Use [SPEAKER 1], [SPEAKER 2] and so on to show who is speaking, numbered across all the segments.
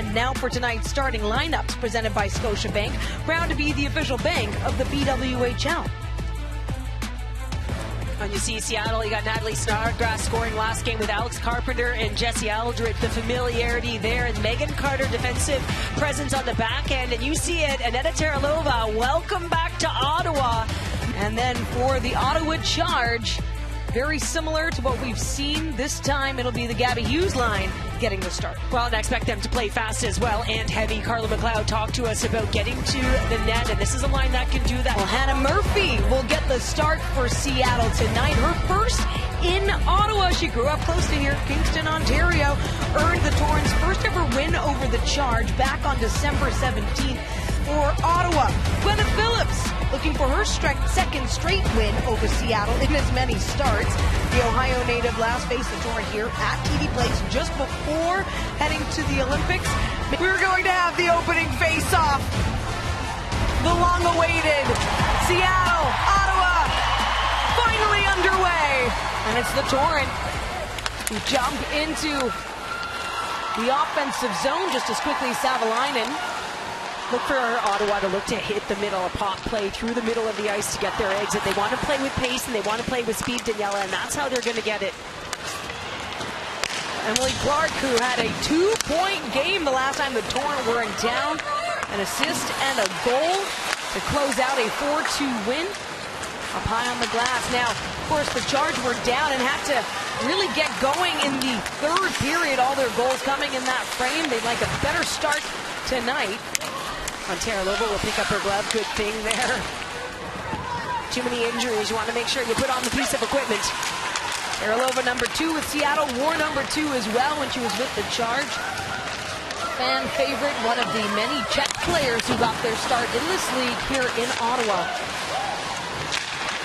[SPEAKER 1] And now for tonight's starting lineups presented by Scotiabank, proud to be the official bank of the PWHL.
[SPEAKER 2] When you see Seattle, you got Natalie Snodgrass scoring last game with Alex Carpenter and Jesse Aldrich. The familiarity there, and Megan Carter defensive presence on the back end. And you see it, Aneta Teralova, welcome back to Ottawa.
[SPEAKER 1] And then for the Ottawa Charge, very similar to what we've seen. This time it'll be the Gabby Hughes line getting the start.
[SPEAKER 2] Well, and I expect them to play fast as well and heavy. Carla McLeod talked to us about getting to the net, and this is a line that can do that.
[SPEAKER 1] Well, Hannah Murphy will get the start for Seattle tonight. Her first in Ottawa. She grew up close to here, Kingston, Ontario. Earned the Torrent's first ever win over the Charge back on December 17th for Ottawa. Gwyneth Phillips looking for her second straight win over Seattle in as many starts. The Ohio native last faced the Torrent here at TD Place just before heading to the Olympics. We're going to have the opening face-off. The long-awaited Seattle, Ottawa, finally underway. And it's the Torrent who jump into the offensive zone just as quickly as Savalainen.
[SPEAKER 2] Look for Ottawa to look to hit the middle, a pop play through the middle of the ice to get their exit. They want to play with pace and they want to play with speed, Daniela, and that's how they're going to get it.
[SPEAKER 1] Emily Clark, who had a 2-point game the last time the Torrent were in town, an assist and a goal to close out a 4-2 win. Up high on the glass. Now, of course, the Charge were down and had to really get going in the third period. All their goals coming in that frame. They'd like a better start tonight.
[SPEAKER 2] Teralova will pick up her glove. Good thing there. Too many injuries. You want to make sure you put on the piece of equipment.
[SPEAKER 1] Teralova number 2 with Seattle. Wore number 2 as well when she was with the Charge. Fan favorite, one of the many Czech players who got their start in this league here in Ottawa.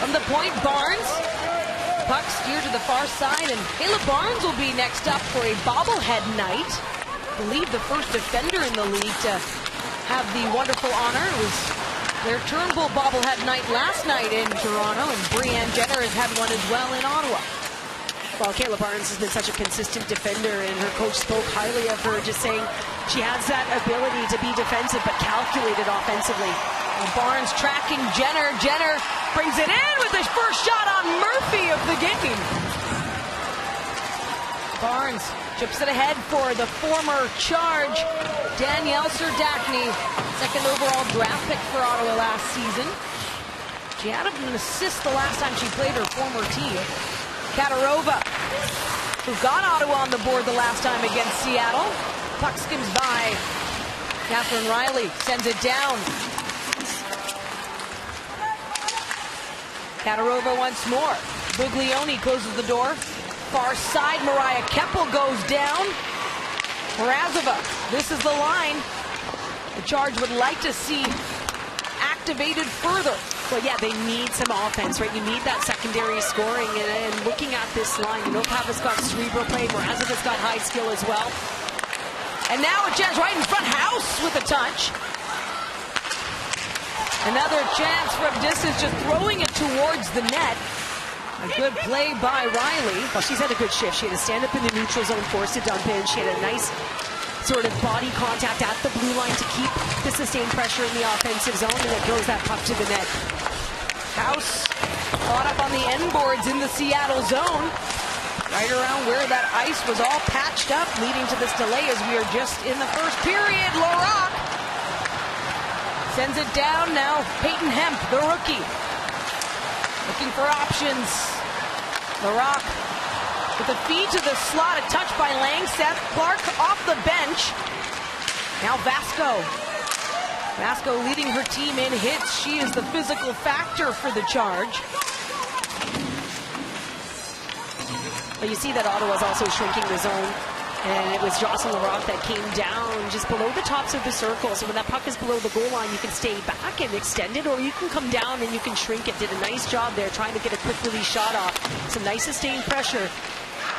[SPEAKER 1] From the point, Barnes. Puck steered to the far side, and Kayla Barnes will be next up for a bobblehead night. I believe the first defender in the league to have the wonderful honor. It was their Turnbull bobblehead night last night in Toronto, and Brianne Jenner has had one as well in Ottawa.
[SPEAKER 2] Well, Kayla Barnes has been such a consistent defender, and her coach spoke highly of her, just saying she has that ability to be defensive but calculated offensively.
[SPEAKER 1] And Barnes tracking Jenner. Jenner brings it in with his first shot on Murphy of the game. Barnes chips it ahead for the former Charge, Danielle Serdachny, second overall draft pick for Ottawa last season. She had an assist the last time she played her former team. Katarova, who got Ottawa on the board the last time against Seattle. Puck skims by. Catherine Riley sends it down. Katarova once more. Buglioni closes the door. Far side, Mariah Keppel goes down. Mrazova, this is the line the Charge would like to see activated further.
[SPEAKER 2] Well, yeah, they need some offense, right? You need that secondary scoring, and looking at this line, you know, Papa's got cerebral play, Mrazova's got high skill as well.
[SPEAKER 1] And now a chance right in front, House with a touch. Another chance from distance, just throwing it towards the net. A good play by Riley.
[SPEAKER 2] Well, she's had a good shift. She had to stand up in the neutral zone, forced to dump in. She had a nice sort of body contact at the blue line to keep the sustained pressure in the offensive zone, and it throws that puck to the net.
[SPEAKER 1] House caught up on the end boards in the Seattle zone, right around where that ice was all patched up, leading to this delay as we are just in the first period. Larock sends it down now. Peyton Hemp, the rookie, looking for options. Larock with a feed to the slot, a touch by Langseth. Clark off the bench. Now Vasco. Vasco leading her team in hits. She is the physical factor for the Charge.
[SPEAKER 2] But you see that Ottawa's also shrinking the zone. And it was Jocelyn Larock that came down just below the tops of the circle. So when that puck is below the goal line, you can stay back and extend it, or you can come down and you can shrink it. Did a nice job there trying to get a quick release shot off. Some nice sustained pressure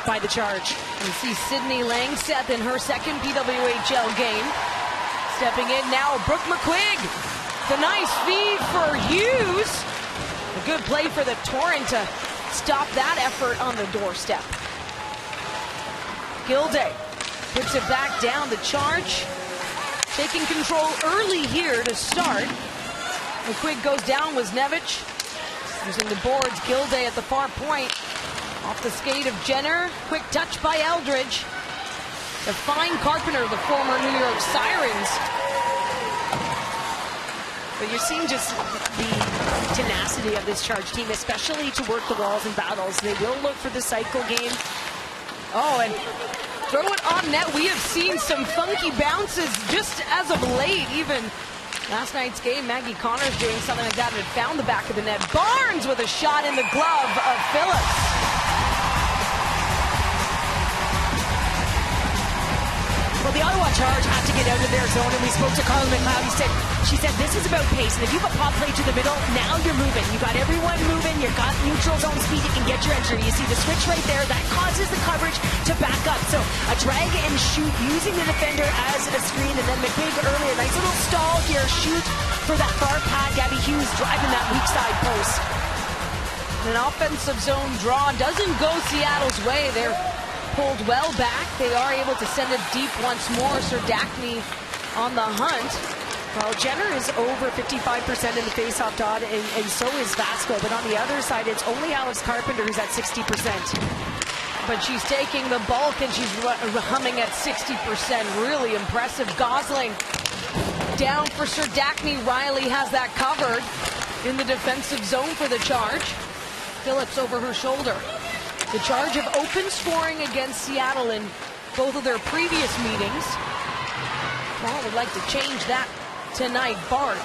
[SPEAKER 2] by the Charge.
[SPEAKER 1] You see Sydney Langseth in her second PWHL game. Stepping in now, Brooke McQuigg. The nice feed for Hughes. A good play for the Torrent to stop that effort on the doorstep. Gilday puts it back down. The Charge taking control early here to start. McQuigg goes down, was Nevich. Using the boards, Gilday at the far point. Off the skate of Jenner. Quick touch by Eldridge. To find Carpenter, the former New York Sirens.
[SPEAKER 2] But you're seeing just the tenacity of this Charge team, especially to work the walls in battles. They will look for the cycle game.
[SPEAKER 1] Oh, and throw it on net. We have seen some funky bounces just as of late. Even last night's game, Maggie Connors doing something like that and had found the back of the net. Barnes with a shot in the glove of Phillips.
[SPEAKER 2] Well, the Ottawa Charge had to get out of their zone, and we spoke to Carla McLeod. She said, this is about pace, and if you have a pop play to the middle, now you're moving. You got everyone moving, you got neutral zone speed, you can get your entry. You see the switch right there, that causes the coverage to back up. So a drag and shoot using the defender as a screen, and then McQuigg earlier, nice little stall here, shoot for that far pad. Gabby Hughes driving that weak side post.
[SPEAKER 1] An offensive zone draw doesn't go Seattle's way. They're pulled well back. They are able to send it deep once more. Serdachny on the hunt.
[SPEAKER 2] Well, Jenner is over 55% in the faceoff dot, and so is Vasco. But on the other side, it's only Alex Carpenter who's at 60%.
[SPEAKER 1] But she's taking the bulk, and she's humming at 60%. Really impressive. Gosling down for Serdachny. Riley has that covered in the defensive zone for the Charge. Phillips over her shoulder. The Charge of open scoring against Seattle in both of their previous meetings. Well, would like to change that tonight. Barnes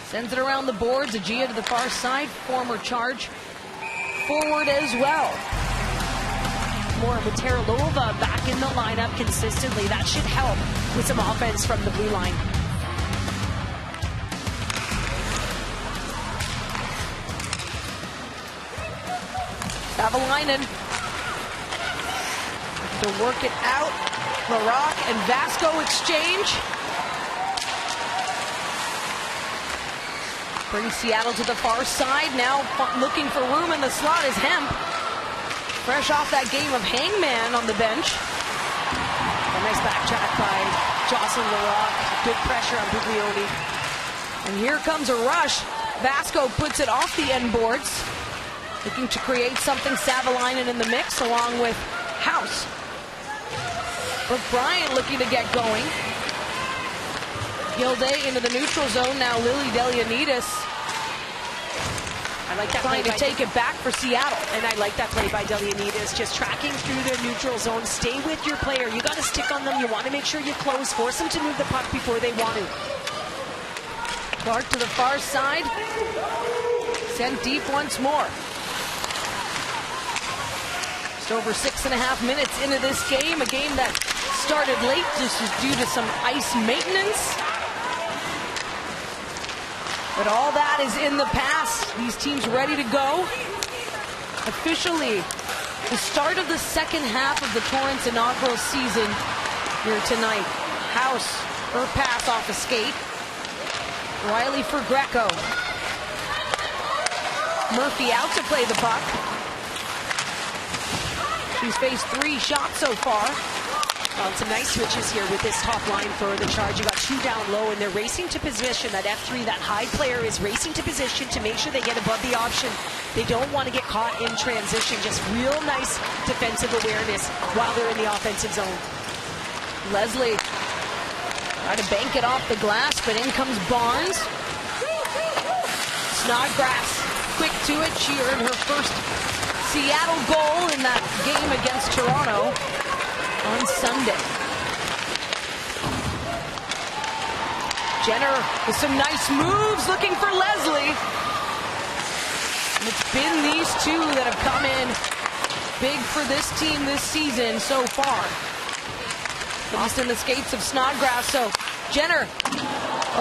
[SPEAKER 1] sends it around the boards. Agia to the far side. Former Charge forward as well.
[SPEAKER 2] More Materlova back in the lineup consistently. That should help with some offense from the blue line.
[SPEAKER 1] Savalainen to work it out. Larocque and Vasco exchange. Brings Seattle to the far side. Now looking for room in the slot is Hemp. Fresh off that game of Hangman on the bench.
[SPEAKER 2] A nice backtrack by Jocelyn Larocque. Good pressure on Buglioni.
[SPEAKER 1] And here comes a rush. Vasco puts it off the end boards. Looking to create something. Savalainen in the mix along with House. Brooke Bryant looking to get going. Gilday into the neutral zone. Now Lily Delianides.
[SPEAKER 2] I like that
[SPEAKER 1] trying
[SPEAKER 2] play
[SPEAKER 1] to take it back for Seattle.
[SPEAKER 2] And I like that play by Delianides. Just tracking through their neutral zone. Stay with your player. You got to stick on them. You want to make sure you close. Force them to move the puck before they want to.
[SPEAKER 1] Clark to the far side. Sent deep once more. Over 6.5 minutes into this game, a game that started late just due to some ice maintenance. But all that is in the past. These teams ready to go. Officially, the start of the second half of the Torrent's inaugural season here tonight. House, her pass off a skate. Riley for Greco. Murphy out to play the puck. She's faced 3 shots so far.
[SPEAKER 2] Some nice switches here with this top line for the Charge. You got 2 down low, and they're racing to position. That F3, that high player is racing to position to make sure they get above the option. They don't want to get caught in transition. Just real nice defensive awareness while they're in the offensive zone.
[SPEAKER 1] Leslie try to bank it off the glass, but in comes Barnes. Snodgrass quick to it. She earned her first Seattle goal in that game against Toronto on Sunday. Jenner with some nice moves, looking for Leslie. And it's been these two that have come in big for this team this season so far. At least in the skates of Snodgrass. So Jenner,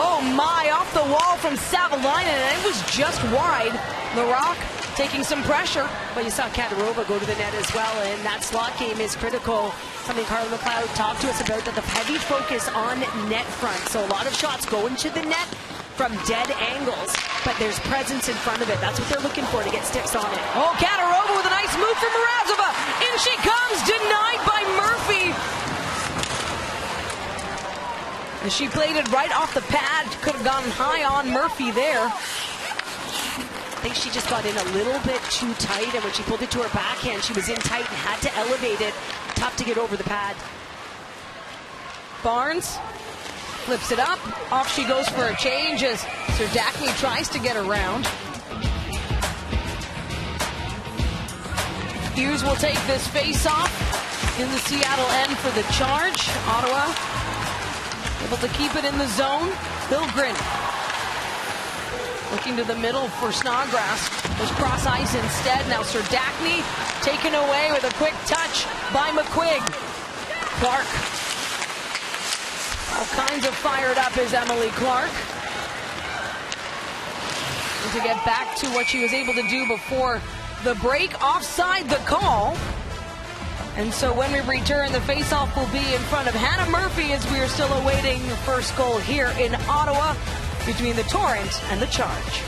[SPEAKER 1] oh my, off the wall from Savalainen, and it was just wide. Larocque taking some pressure.
[SPEAKER 2] Well, you saw Katarova go to the net as well, and that slot game is critical. Something Carla McLeod talked to us about, that the heavy focus on net front. So a lot of shots go into the net from dead angles, but there's presence in front of it. That's what they're looking for, to get sticks on it.
[SPEAKER 1] Oh, Katarova with a nice move from Mrazova. In she comes, denied by Murphy. As she played it right off the pad, could have gone high on Murphy there.
[SPEAKER 2] I think she just got in a little bit too tight, and when she pulled it to her backhand, she was in tight and had to elevate it. Tough to get over the pad.
[SPEAKER 1] Barnes flips it up. Off she goes for a change as Serdachny tries to get around. Hughes will take this face-off in the Seattle end for the charge. Ottawa able to keep it in the zone. Billgren looking to the middle for Snodgrass. There's cross ice instead. Now Serdachny taken away with a quick touch by McQuigg. Clark. All kinds of fired up is Emily Clark. And to get back to what she was able to do before the break, offside the call. And so when we return, the faceoff will be in front of Hannah Murphy as we are still awaiting the first goal here in Ottawa between the Torrent and the Charge.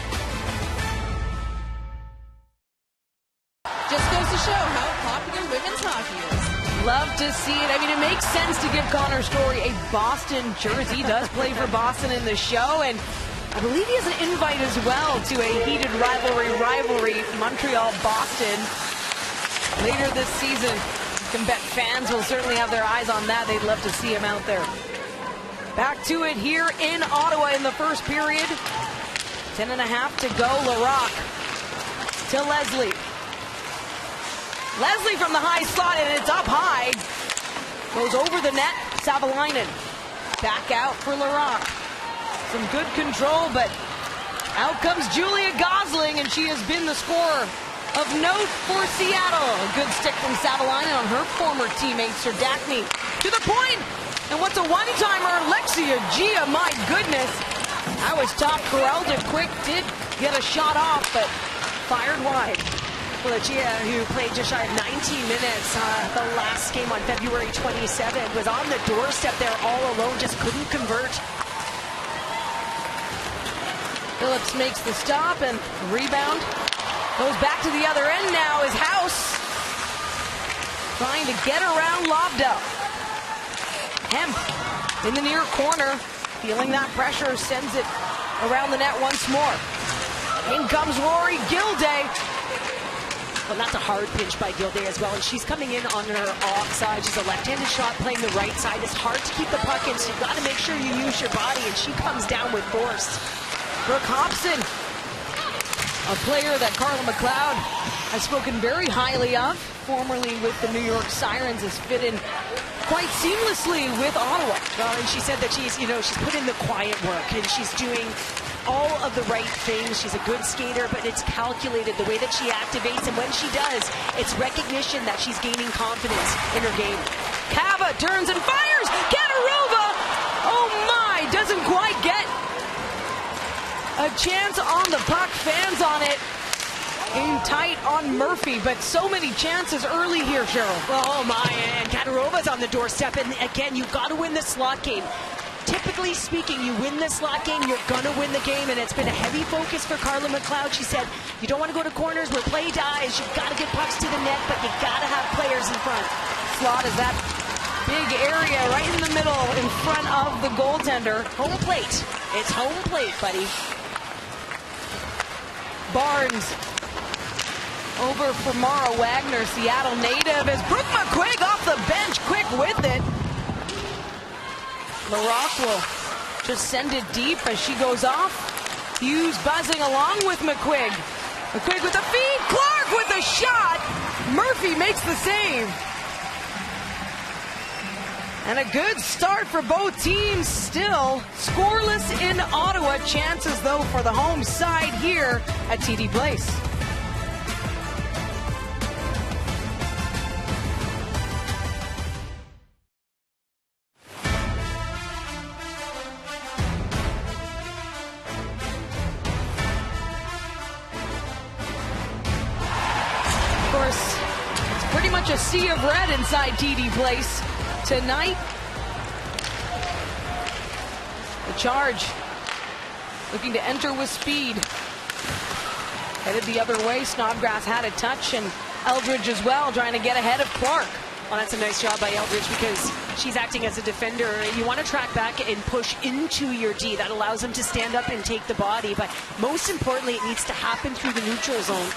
[SPEAKER 3] Just goes to show how popular women's hockey is.
[SPEAKER 1] Love to see it. I mean, it makes sense to give Connor Story a Boston jersey. He does play for Boston in the show, and I believe he has an invite as well to a heated rivalry, Montreal-Boston, later this season. You can bet fans will certainly have their eyes on that. They'd love to see him out there. Back to it here in Ottawa in the first period. 10.5 to go. Larocque to Leslie. Leslie from the high slot, and it's up high. Goes over the net. Savalainen back out for Larocque. Some good control, but out comes Julia Gosling, and she has been the scorer of note for Seattle. A good stick from Savalainen on her former teammate, Serdachny. To the point, and what's a one-timer? Alexia Gia, my goodness. That was top. Corralda quick did get a shot off, but fired wide.
[SPEAKER 2] Well, Gia, who played just shy of 19 minutes the last game on February 27th, was on the doorstep there all alone, just couldn't convert.
[SPEAKER 1] Phillips makes the stop, and rebound goes back to the other end now is House. Trying to get around Lobdell. Hemp in the near corner. Feeling that pressure, sends it around the net once more. In comes Rory Gilday.
[SPEAKER 2] Well, that's a hard pinch by Gilday as well, and she's coming in on her offside. She's a left-handed shot playing the right side. It's hard to keep the puck in, so you've got to make sure you use your body, and she comes down with force.
[SPEAKER 1] Brooke Hobson, a player that Carla McLeod has spoken very highly of, formerly with the New York Sirens, has fit in quite seamlessly with Ottawa.
[SPEAKER 2] Well, and she said that she's put in the quiet work, and she's doing all of the right things. She's a good skater, but it's calculated the way that she activates, and when she does, it's recognition that she's gaining confidence in her game.
[SPEAKER 1] Cava turns and fires. Katarova, oh my, doesn't quite get a chance on the puck. Fans on it. In tight on Murphy, but so many chances early here, Cheryl.
[SPEAKER 2] Oh my, and Katarova's on the doorstep, and again, you've got to win the slot game. Typically speaking, you win the slot game, you're going to win the game, and it's been a heavy focus for Carla McLeod. She said, you don't want to go to corners where play dies. You've got to get pucks to the net, but you got to have players in front.
[SPEAKER 1] Slot is that big area right in the middle in front of the goaltender.
[SPEAKER 2] Home plate. It's home plate, buddy.
[SPEAKER 1] Barnes over for Mara Wagner, Seattle native, as Brooke McQuigg off the bench, quick with it. Larocque will just send it deep as she goes off. Hughes buzzing along with McQuigg. McQuigg with a feed, Clark with a shot. Murphy makes the save. And a good start for both teams still. Scoreless in Ottawa. Chances, though, for the home side here at TD Place. Of course, it's pretty much a sea of red inside TD Place tonight. The Charge looking to enter with speed. Headed the other way. Snodgrass had a touch, and Eldridge as well, trying to get ahead of Clark.
[SPEAKER 2] Well, that's a nice job by Eldridge because she's acting as a defender. You want to track back and push into your D. That allows them to stand up and take the body. But most importantly, it needs to happen through the neutral zone.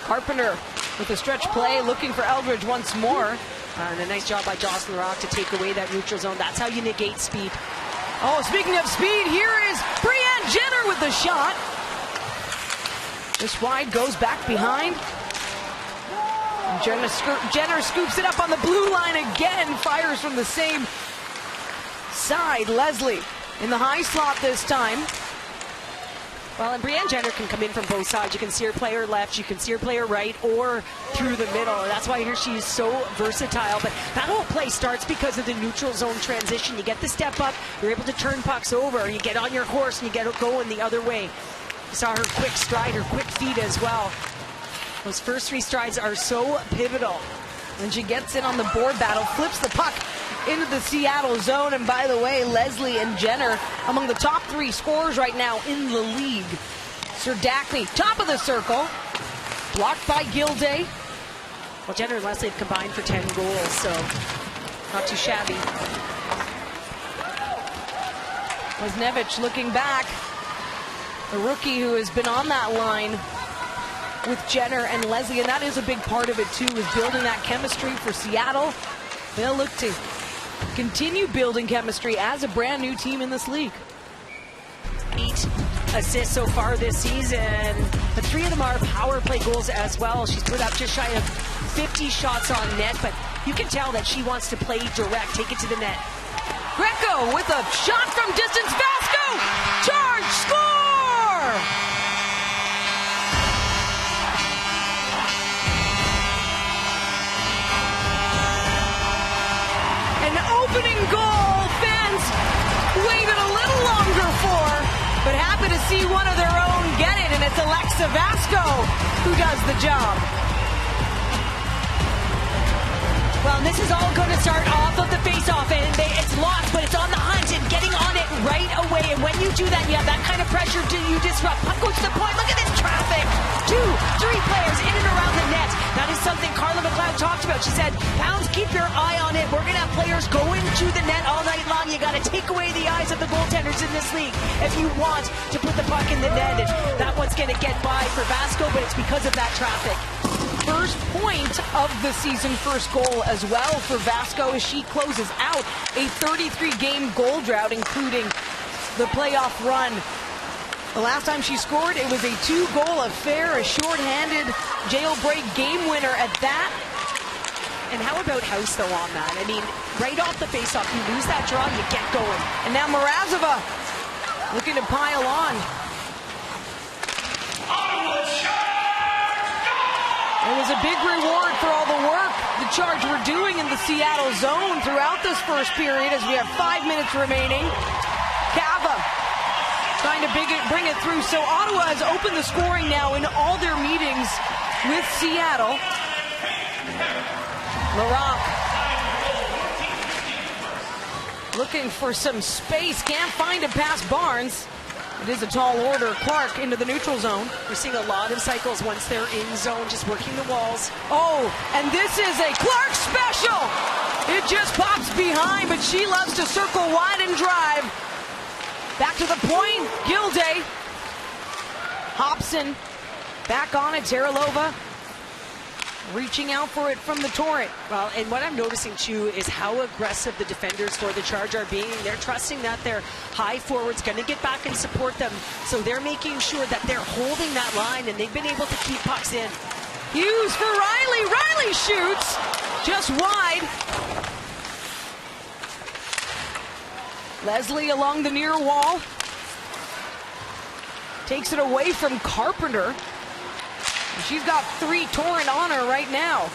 [SPEAKER 1] Carpenter with a stretch play, looking for Eldridge once more.
[SPEAKER 2] And a nice job by Jocelyn Rock to take away that neutral zone. That's how you negate speed.
[SPEAKER 1] Oh, speaking of speed, here is Brianne Jenner with the shot. This wide goes back behind. Jenner scoops it up on the blue line again, fires from the same side. Leslie in the high slot this time.
[SPEAKER 2] Well, and Brianne Jenner can come in from both sides. You can see her play her left, you can see her play her right, or through the middle. That's why here she's so versatile. But that whole play starts because of the neutral zone transition. You get the step up, you're able to turn pucks over, you get on your horse and you get it going the other way. You saw her quick stride, her quick feet as well. Those first 3 strides are so pivotal.
[SPEAKER 1] And she gets in on the board battle, flips the puck into the Seattle zone. And by the way, Leslie and Jenner among the top 3 scorers right now in the league. Serdachny, top of the circle, blocked by Gilday.
[SPEAKER 2] Well, Jenner and Leslie have combined for 10 goals, so not too shabby.
[SPEAKER 1] Wisniewicz looking back. The rookie who has been on that line with Jenner and Leslie, and that is a big part of it too, is building that chemistry for Seattle. They'll look to continue building chemistry as a brand new team in this league.
[SPEAKER 2] 8 assists so far this season, but 3 of them are power play goals as well. She's put up just shy of 50 shots on net, but you can tell that she wants to play direct, take it to the net.
[SPEAKER 1] Greco with a shot from distance. Vasco! Charge! Score! Opening goal, fans waited a little longer for, but happy to see one of their own get it, and it's Alexa Vasco who does the job.
[SPEAKER 2] Well, and this is all going to start off of the face-off, and it's lost, but it's on the hunt and getting on it right away. And when you do that, you have that kind of pressure. Do you disrupt? Puck goes to the point. Look at this traffic. 2, 3 players in and around the net. That is something Carla McLeod talked about. She said, Pounds, keep your eye on it. We're going to have players going to the net all night long. You got to take away the eyes of the goaltenders in this league if you want to put the puck in the net. And that one's going to get by for Vasco, but it's because of that traffic.
[SPEAKER 1] First point of the season, first goal as well for Vasco as she closes out a 33-game goal drought, including the playoff run. The last time she scored, it was a 2-goal affair, a shorthanded jailbreak game winner at that.
[SPEAKER 2] And how about House, though, on that? I mean, right off the faceoff, you lose that draw, you get going.
[SPEAKER 1] And now Mrazova looking to pile on. It was a big reward for all the work the Charge were doing in the Seattle zone throughout this first period as we have 5 minutes remaining. Cava trying to bring it through. So Ottawa has opened the scoring now in all their meetings with Seattle. Laroque looking for some space, can't find it past Barnes. It is a tall order. Clark into the neutral zone.
[SPEAKER 2] We're seeing a lot of cycles once they're in zone, just working the walls.
[SPEAKER 1] Oh, and this is a Clark special. It just pops behind, but she loves to circle wide and drive. Back to the point, Gilday. Hobson back on it, Teralova reaching out for it from the Torrent.
[SPEAKER 2] Well, and what I'm noticing too is how aggressive the defenders for the Charge are being. They're trusting that their high forward's going to get back and support them. So they're making sure that they're holding that line, and they've been able to keep pucks in.
[SPEAKER 1] Hughes for Riley. Riley shoots just wide. Leslie along the near wall. Takes it away from Carpenter. She's got 3 Torrent on her right now.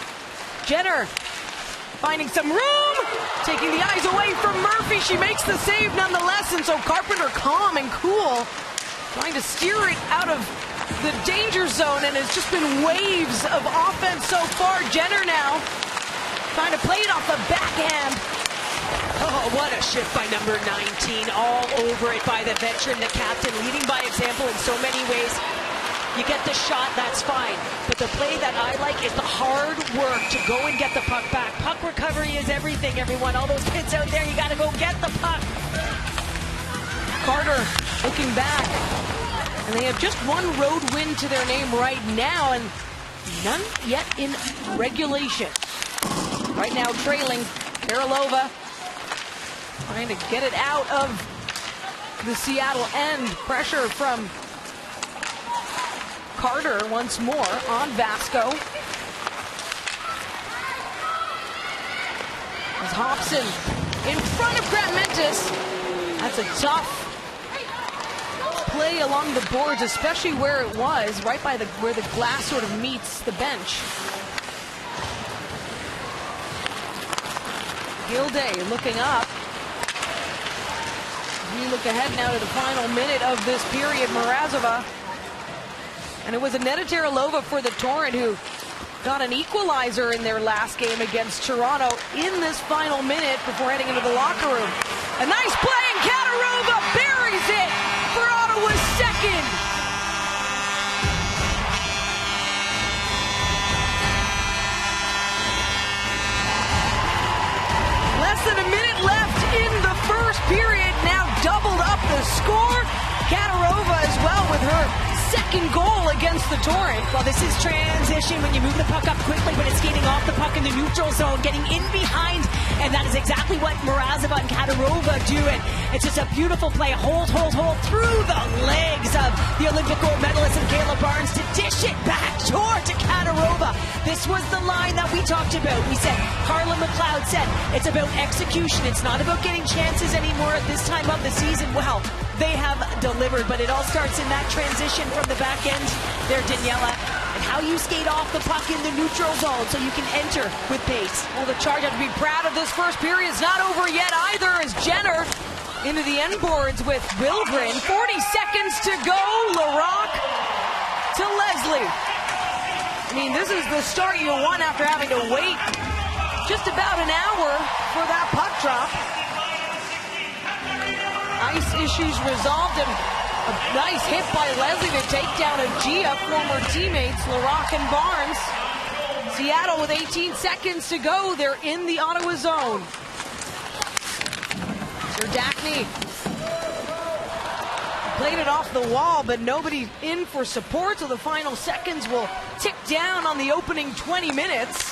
[SPEAKER 1] Jenner finding some room, taking the eyes away from Murphy. She makes the save nonetheless, and so Carpenter calm and cool, trying to steer it out of the danger zone, and it's just been waves of offense so far. Jenner now trying to play it off the backhand.
[SPEAKER 2] Oh, what a shift by number 19. All over it by the veteran, the captain, leading by example in so many ways. You get the shot, that's fine. But the play that I like is the hard work to go and get the puck back. Puck recovery is everything, everyone. All those kids out there, you got to go get the puck.
[SPEAKER 1] Carter looking back. And they have just one road win to their name right now, and none yet in regulation. Right now trailing. Karolova trying to get it out of the Seattle end. Pressure from Carter once more on Vasco. As Hobson in front of Grant Mentis. That's a tough play along the boards, especially where it was, right by where the glass sort of meets the bench. Gilday looking up. We look ahead now to the final minute of this period. Mrazova. And it was Aneta Teralova for the Torrent who got an equalizer in their last game against Toronto in this final minute before heading into the locker room. A nice play, and Katarova buries it for Ottawa's second. Less than a minute left in the first period, now doubled up the score. Katarova as well with her second goal against the Torrent.
[SPEAKER 2] Well, this is transition when you move the puck up quickly, when it's skating off the puck in the neutral zone, getting in behind, and that is exactly what Mrazova and Katarova do. And it's just a beautiful play, hold through the legs of the Olympic gold medalist and Kayla Barnes to dish it back to Katarova. This was the line that we talked about. We said, Carla McLeod said, it's about execution. It's not about getting chances anymore at this time of the season. Well, they have delivered, but it all starts in that transition from the back end there, Daniela, and how you skate off the puck in the neutral zone so you can enter with pace.
[SPEAKER 1] Well, the Charge have to be proud of this first period. It's not over yet either as Jenner into the end boards with Wilgren. 40 seconds to go. LaRock to Leslie. I mean, this is the start you want after having to wait just about an hour for that puck drop. Ice issues resolved, and a nice hit by Leslie to take down a Gia, former teammates LaRock and Barnes. Seattle with 18 seconds to go. They're in the Ottawa zone. Sir Daphne played it off the wall, but nobody in for support, so the final seconds will tick down on the opening 20 minutes.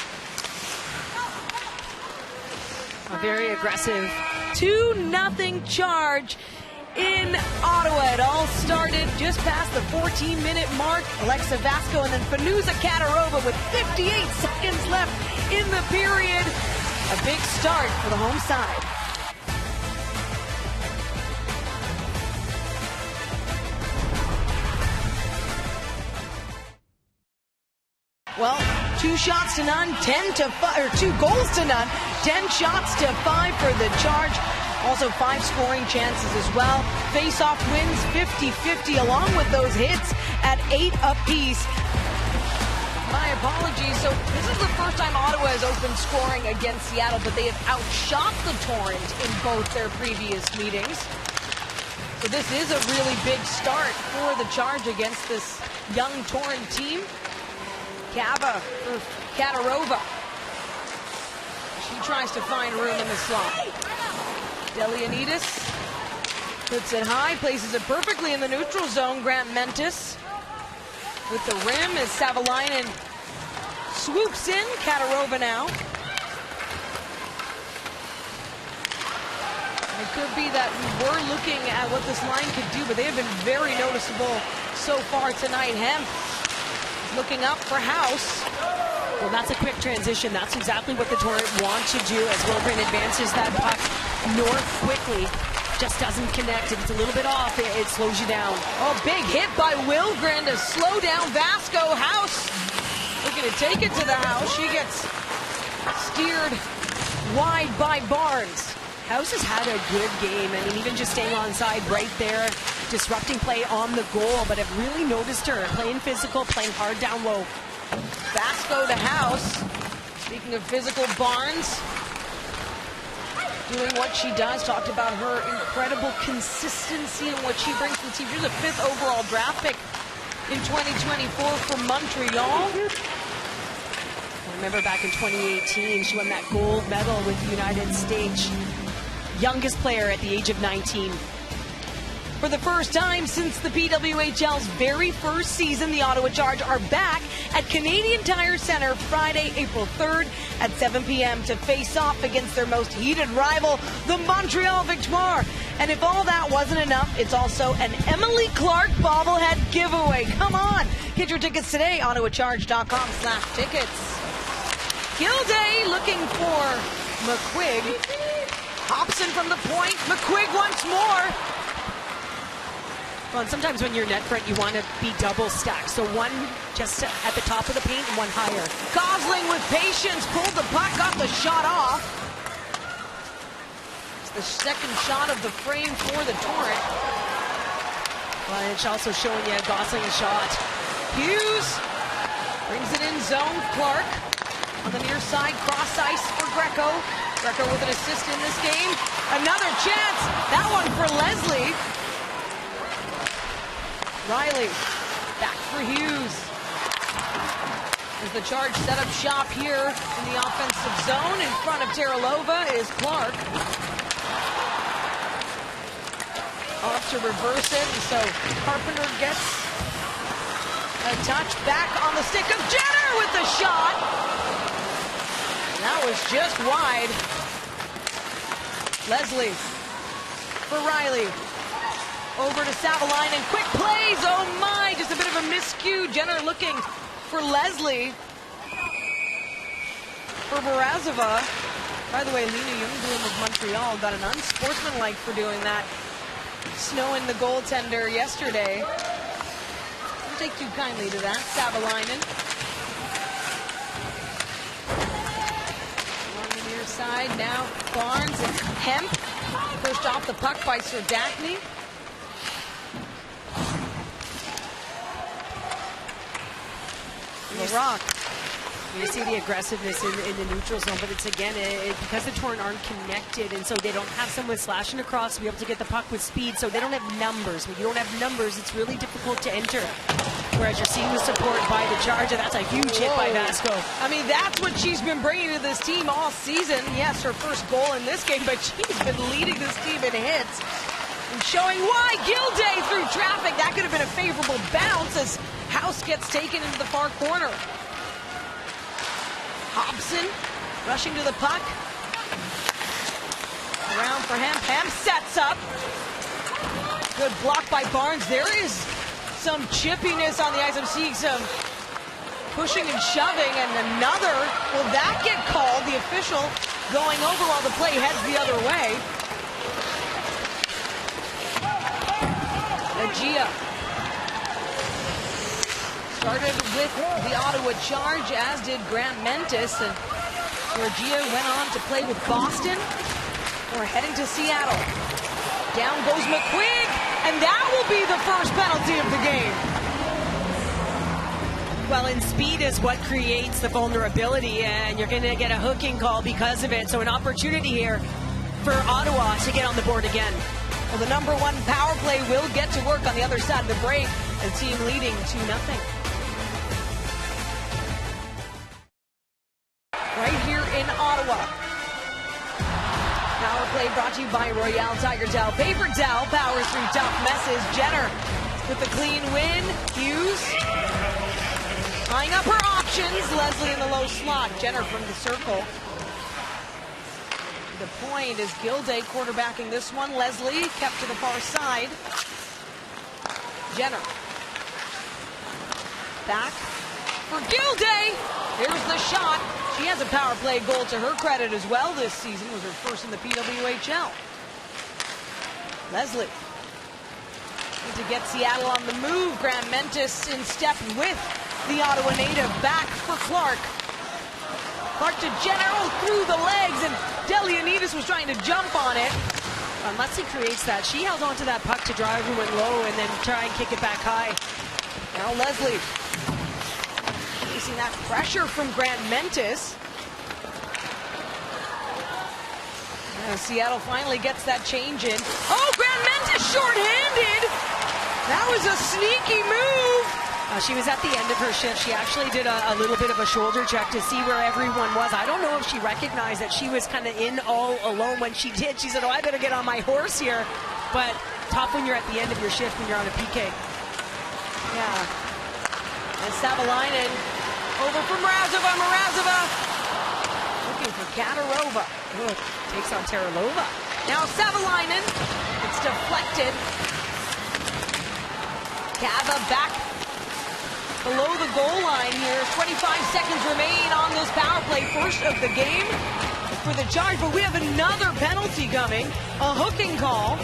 [SPEAKER 2] A very aggressive
[SPEAKER 1] 2-0 Charge in Ottawa. It all started just past the 14-minute mark. Alexa Vasco and then Fanuza Katarova with 58 seconds left in the period. A big start for the home side. Well, 2 shots to none, 10 to 5, or 2 goals to none, 10 shots to 5 for the Charge. Also 5 scoring chances as well. Faceoff wins 50-50 along with those hits at 8 apiece. My apologies. So this is the first time Ottawa has opened scoring against Seattle, but they have outshot the Torrent in both their previous meetings. So this is a really big start for the Charge against this young Torrent team. Kava for Katarova. She tries to find room in the slot. Delianidis puts it high, places it perfectly in the neutral zone. Grant Mentis with the rim as Savalainen swoops in. Katarova now. And it could be that we were looking at what this line could do, but they have been very noticeable so far tonight. Hemp looking up for House.
[SPEAKER 2] Well, that's a quick transition. That's exactly what the Torrent want to do as Wilgren advances that puck north quickly. Just doesn't connect. If it's a little bit off, it slows you down.
[SPEAKER 1] Oh, big hit by Wilgren to slow down Vasco. House looking to take it to the house. She gets steered wide by Barnes.
[SPEAKER 2] House has had a good game. I mean, even just staying onside right there, disrupting play on the goal, but I've really noticed her playing physical, playing hard down low.
[SPEAKER 1] Vasco to House. Speaking of physical, Barnes doing what she does. Talked about her incredible consistency and what she brings to the team. She's a 5th overall draft pick in 2024 for Montreal.
[SPEAKER 2] I remember back in 2018, she won that gold medal with the United States. Youngest player at the age of 19.
[SPEAKER 1] For the first time since the PWHL's very first season, the Ottawa Charge are back at Canadian Tire Centre Friday, April 3rd at 7 p.m. to face off against their most heated rival, the Montreal Victoire. And if all that wasn't enough, it's also an Emily Clark bobblehead giveaway. Come on, get your tickets today, ottawacharge.com/tickets. Gilday looking for McQuigg. Hobson from the point. McQuigg once more.
[SPEAKER 2] Well, and sometimes when you're net front, you want to be double stacked. So one just at the top of the paint and one higher.
[SPEAKER 1] Gosling with patience pulled the puck, got the shot off. It's the second shot of the frame for the Torrent.
[SPEAKER 2] Well, and it's also showing you Gosling's shot.
[SPEAKER 1] Hughes brings it in zone. Clark on the near side, cross ice for Greco. Greco with an assist in this game. Another chance. That one for Leslie. Riley back for Hughes. As the Charge set up shop here in the offensive zone in front of Terralova is Clark. Off to reverse it, and so Carpenter gets a touch back on the stick of Jenner with the shot. And that was just wide. Leslie for Riley. Over to Savalainen, quick plays, oh my, just a bit of a miscue. Jenner looking for Leslie. For Barazova. By the way, Lena Youngbloom of Montreal got an unsportsmanlike for doing that. Snowing the goaltender yesterday. Don't take too kindly to that. Savalainen. On the near side, now Barnes and Hemp. Pushed off the puck by Sir Daphne. Rock.
[SPEAKER 2] You see the aggressiveness in the neutral zone, but it's again, because the Torrent aren't connected, and so they don't have someone slashing across to be able to get the puck with speed, so they don't have numbers. When you don't have numbers, it's really difficult to enter. Whereas you're seeing the support by the Charge, and that's a huge hit by Vasco.
[SPEAKER 1] I mean, that's what she's been bringing to this team all season. Yes, her first goal in this game, but she's been leading this team in hits. And showing why Gilday through traffic. That could have been a favorable bounce as House gets taken into the far corner. Hobson rushing to the puck. Around for Hemp. Hemp sets up. Good block by Barnes. There is some chippiness on the ice. I'm seeing some pushing and shoving, and another. Will that get called? The official going over while the play heads the other way. Gia started with the Ottawa Charge, as did Grant Mentis, and Gia went on to play with Boston. We're heading to Seattle. Down goes McQuigg, and that will be the first penalty of the game.
[SPEAKER 2] Well, and speed is what creates the vulnerability, and you're going to get a hooking call because of it. So an opportunity here for Ottawa to get on the board again.
[SPEAKER 1] Well, the number one power play will get to work on the other side of the break. The team leading 2-0. Right here in Ottawa. Power play brought to you by Royale Tiger Towel. Paper towel powers through tough messes. Jenner with the clean win. Hughes tying up her options. Leslie in the low slot. Jenner from the circle. The point is Gilday quarterbacking this one. Leslie kept to the far side. Jenner. Back for Gilday. Here's the shot. She has a power play goal to her credit as well this season. It was her first in the PWHL. Leslie. Need to get Seattle on the move. Grant Mentis in step with the Ottawa native. Back for Clark. Clark to Jenner through the legs, and Delianides was trying to jump on it.
[SPEAKER 2] Unless he creates that, she held onto that puck to drive everyone low and then try and kick it back high.
[SPEAKER 1] Now Leslie facing that pressure from Grant Mentis. Seattle finally gets that change in. Oh, Grant Mentis short-handed. That was a sneaky move.
[SPEAKER 2] She was at the end of her shift. She actually did a little bit of a shoulder check to see where everyone was. I don't know if she recognized that she was kind of in all alone. When she did, she said, oh, I better get on my horse here. But tough when you're at the end of your shift when you're on a PK.
[SPEAKER 1] Yeah. And Savalainen over for Mrazova. Mrazova looking for Katarova.
[SPEAKER 2] Takes on Terralova.
[SPEAKER 1] Now Savalainen. It's deflected. Kava back below the goal line here. 25 seconds remain on this power play. First of the game for the Charge, but we have another penalty coming. A hooking call.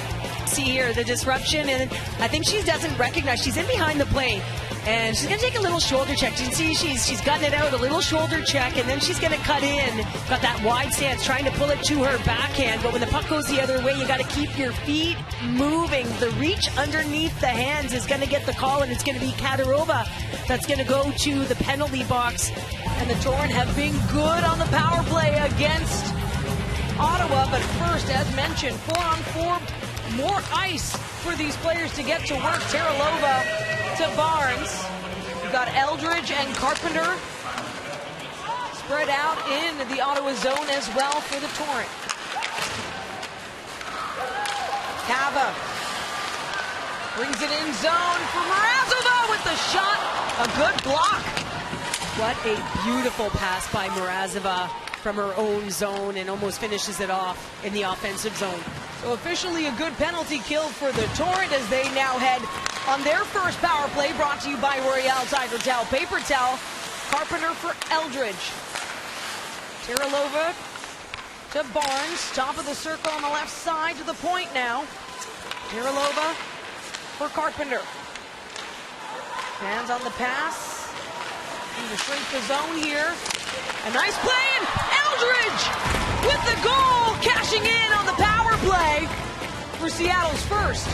[SPEAKER 2] See here the disruption, and I think she doesn't recognize. She's in behind the plate, and she's going to take a little shoulder check. You can see she's gotten it out, a little shoulder check, and then she's going to cut in. Got that wide stance, trying to pull it to her backhand, but when the puck goes the other way, you got to keep your feet moving. The reach underneath the hands is going to get the call, and it's going to be Katarova that's going to go to the penalty box.
[SPEAKER 1] And the Torrent have been good on the power play against Ottawa, but first, as mentioned, 4-on-4, more ice for these players to get to work. Terralova to Barnes. We've got Eldridge and Carpenter spread out in the Ottawa zone as well for the Torrent. Kava brings it in zone for Mrazova with the shot. A good block.
[SPEAKER 2] What a beautiful pass by Mrazova from her own zone, and almost finishes it off in the offensive zone.
[SPEAKER 1] So officially a good penalty kill for the Torrent as they now head on their first power play, brought to you by Royale Tiger Towel Paper Towel. Carpenter for Eldridge. Terralova to Barnes, top of the circle on the left side to the point now. Terralova for Carpenter. Hands on the pass. To shrink the zone here. A nice play, and Eldridge with the goal, cashing in on the power play for Seattle's first.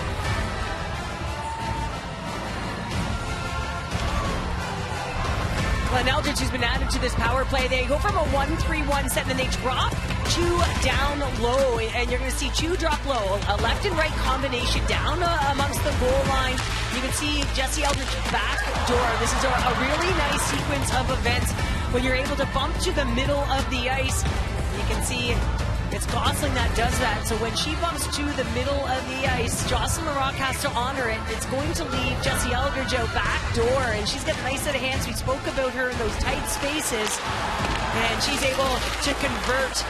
[SPEAKER 2] Well, Eldridge has been added to this power play. They go from a 1-3-1 set, and then they drop two down low, and you're going to see two drop low, a left and right combination down amongst the goal line. You can see Jesse Eldridge back door. This is a really nice sequence of events when you're able to bump to the middle of the ice. You can see it's Gosling that does that. So when she bumps to the middle of the ice, Jocelyn Larocque has to honor it. It's going to leave Jesse Eldridge out back door, and she's got a nice set of hands. We spoke about her in those tight spaces, and she's able to convert.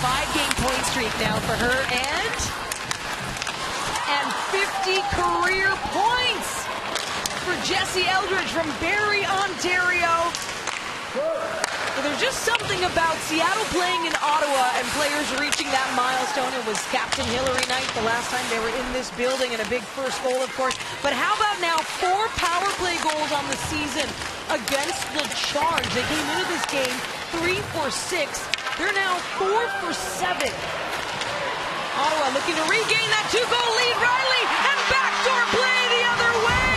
[SPEAKER 2] 5-game point streak now for her, and 50 career points for Jesse Eldridge from Barrie, Ontario. Well, there's just something about Seattle playing in Ottawa and players reaching that milestone. It was Captain Hillary night the last time they were in this building, and a big first goal, of course. But how about now 4 power play goals on the season against the Charge? They came into this game 3 for 6. They're now 4 for 7. Ottawa looking to regain that 2-goal lead. Riley, and backdoor play the other way.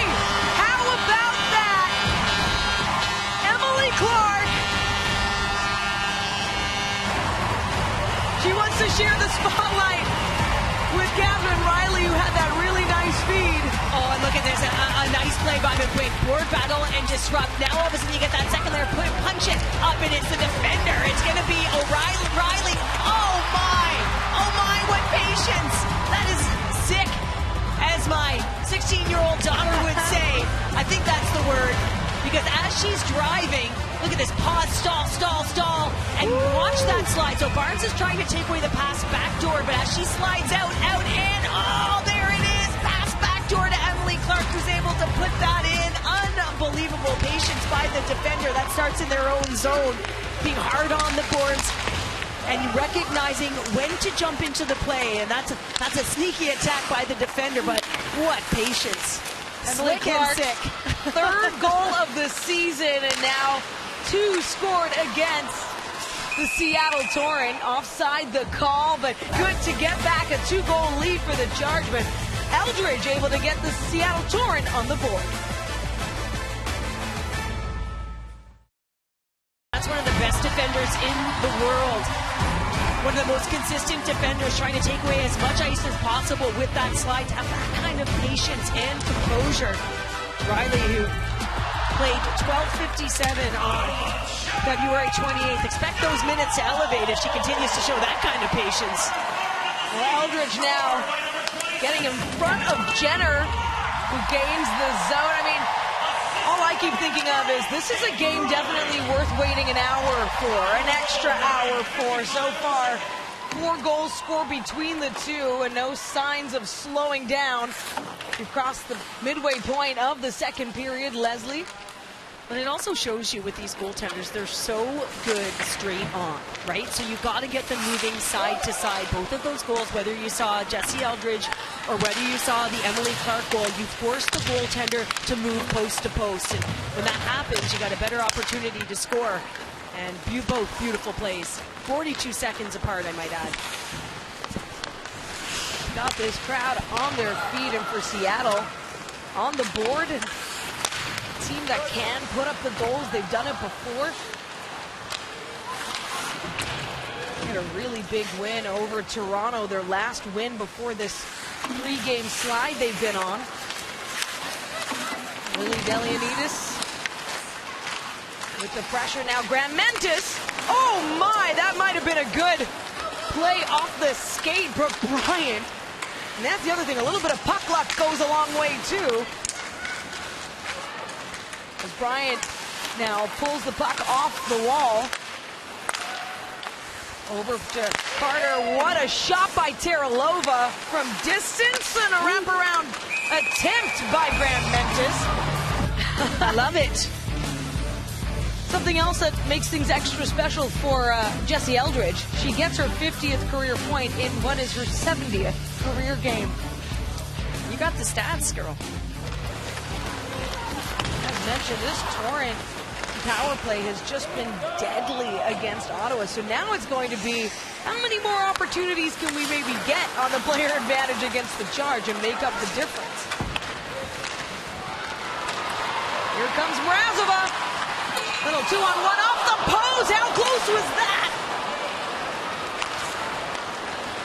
[SPEAKER 2] How about that? Emily Clark. She wants to share the spotlight with Catherine Riley, who had that really nice feed. Oh, and look at this, a nice play by the quick board battle and disrupt. Now all of a sudden you get that second layer, punch it up, and it's the defender. It's going to be O'Reilly. Riley, oh my, what patience. That is sick, as my 16-year-old daughter would say. I think that's the word, because as she's driving, look at this, pause, stall, and watch that slide. So Barnes is trying to take away the pass back door, but as she slides out, and oh, there it is, pass back door to Emily Clark, who's able to put that in. Unbelievable patience by the defender. That starts in their own zone, being hard on the boards and recognizing when to jump into the play, and that's a sneaky attack by the defender, but what patience.
[SPEAKER 1] Emily Clark, third goal of the season, and now 2 scored against the Seattle Torrent. Offside the call, but good to get back a 2-goal lead for the Charge, but Eldridge able to get the Seattle Torrent on the board.
[SPEAKER 2] That's one of the best defenders in the world. One of the most consistent defenders, trying to take away as much ice as possible with that slide, to have that kind of patience and composure. Riley, who played 12:57 on February 28th. Expect those minutes to elevate if she continues to show that kind of patience.
[SPEAKER 1] Well, Eldridge now getting in front of Jenner, who gains the zone. I mean, all I keep thinking of is this is a game definitely worth waiting an hour for, an extra hour for. So far, 4 goals scored between the two and no signs of slowing down. We've crossed the midway point of the second period, Leslie.
[SPEAKER 2] But it also shows you with these goaltenders, they're so good straight on, right? So you've got to get them moving side to side. Both of those goals, whether you saw Jesse Eldridge or whether you saw the Emily Clark goal, you force the goaltender to move post to post. And when that happens, you got a better opportunity to score. And both beautiful plays. 42 seconds apart, I might add.
[SPEAKER 1] Got this crowd on their feet, and for Seattle on the board. Team that can put up the goals. They've done it before. Get a really big win over Toronto, their last win before this 3-game slide they've been on. Lily Delianidis with the pressure now. Graham-Mentis. Oh my, that might have been a good play off the skate, Brooke Bryant. And that's the other thing, a little bit of puck luck goes a long way too. As Bryant now pulls the puck off the wall. Over to Carter. What a shot by Teralova from distance, and a wraparound attempt by Graham-Mentis.
[SPEAKER 2] I love it.
[SPEAKER 1] Something else that makes things extra special for Jesse Eldridge. She gets her 50th career point in what is her 70th career game.
[SPEAKER 2] You got the stats, girl.
[SPEAKER 1] Mentioned this Torrent power play has just been deadly against Ottawa, so now it's going to be how many more opportunities can we maybe get on the player advantage against the charge and make up the difference. Here comes Mrazova. Little 2-on-1 off the post. How close was that?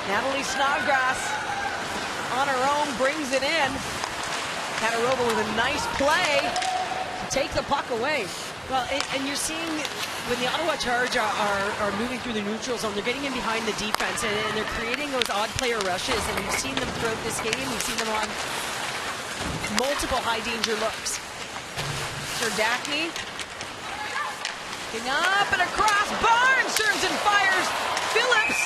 [SPEAKER 1] Natalie Snodgrass on her own brings it in. Katarova with a nice play. Take the puck away.
[SPEAKER 2] Well, and you're seeing when the Ottawa Charge are moving through the neutral zone, they're getting in behind the defense, and they're creating those odd player rushes, and you've seen them throughout this game. You've seen them on multiple high-danger looks.
[SPEAKER 1] Serdachny getting up and across. Barnes turns and fires. Phillips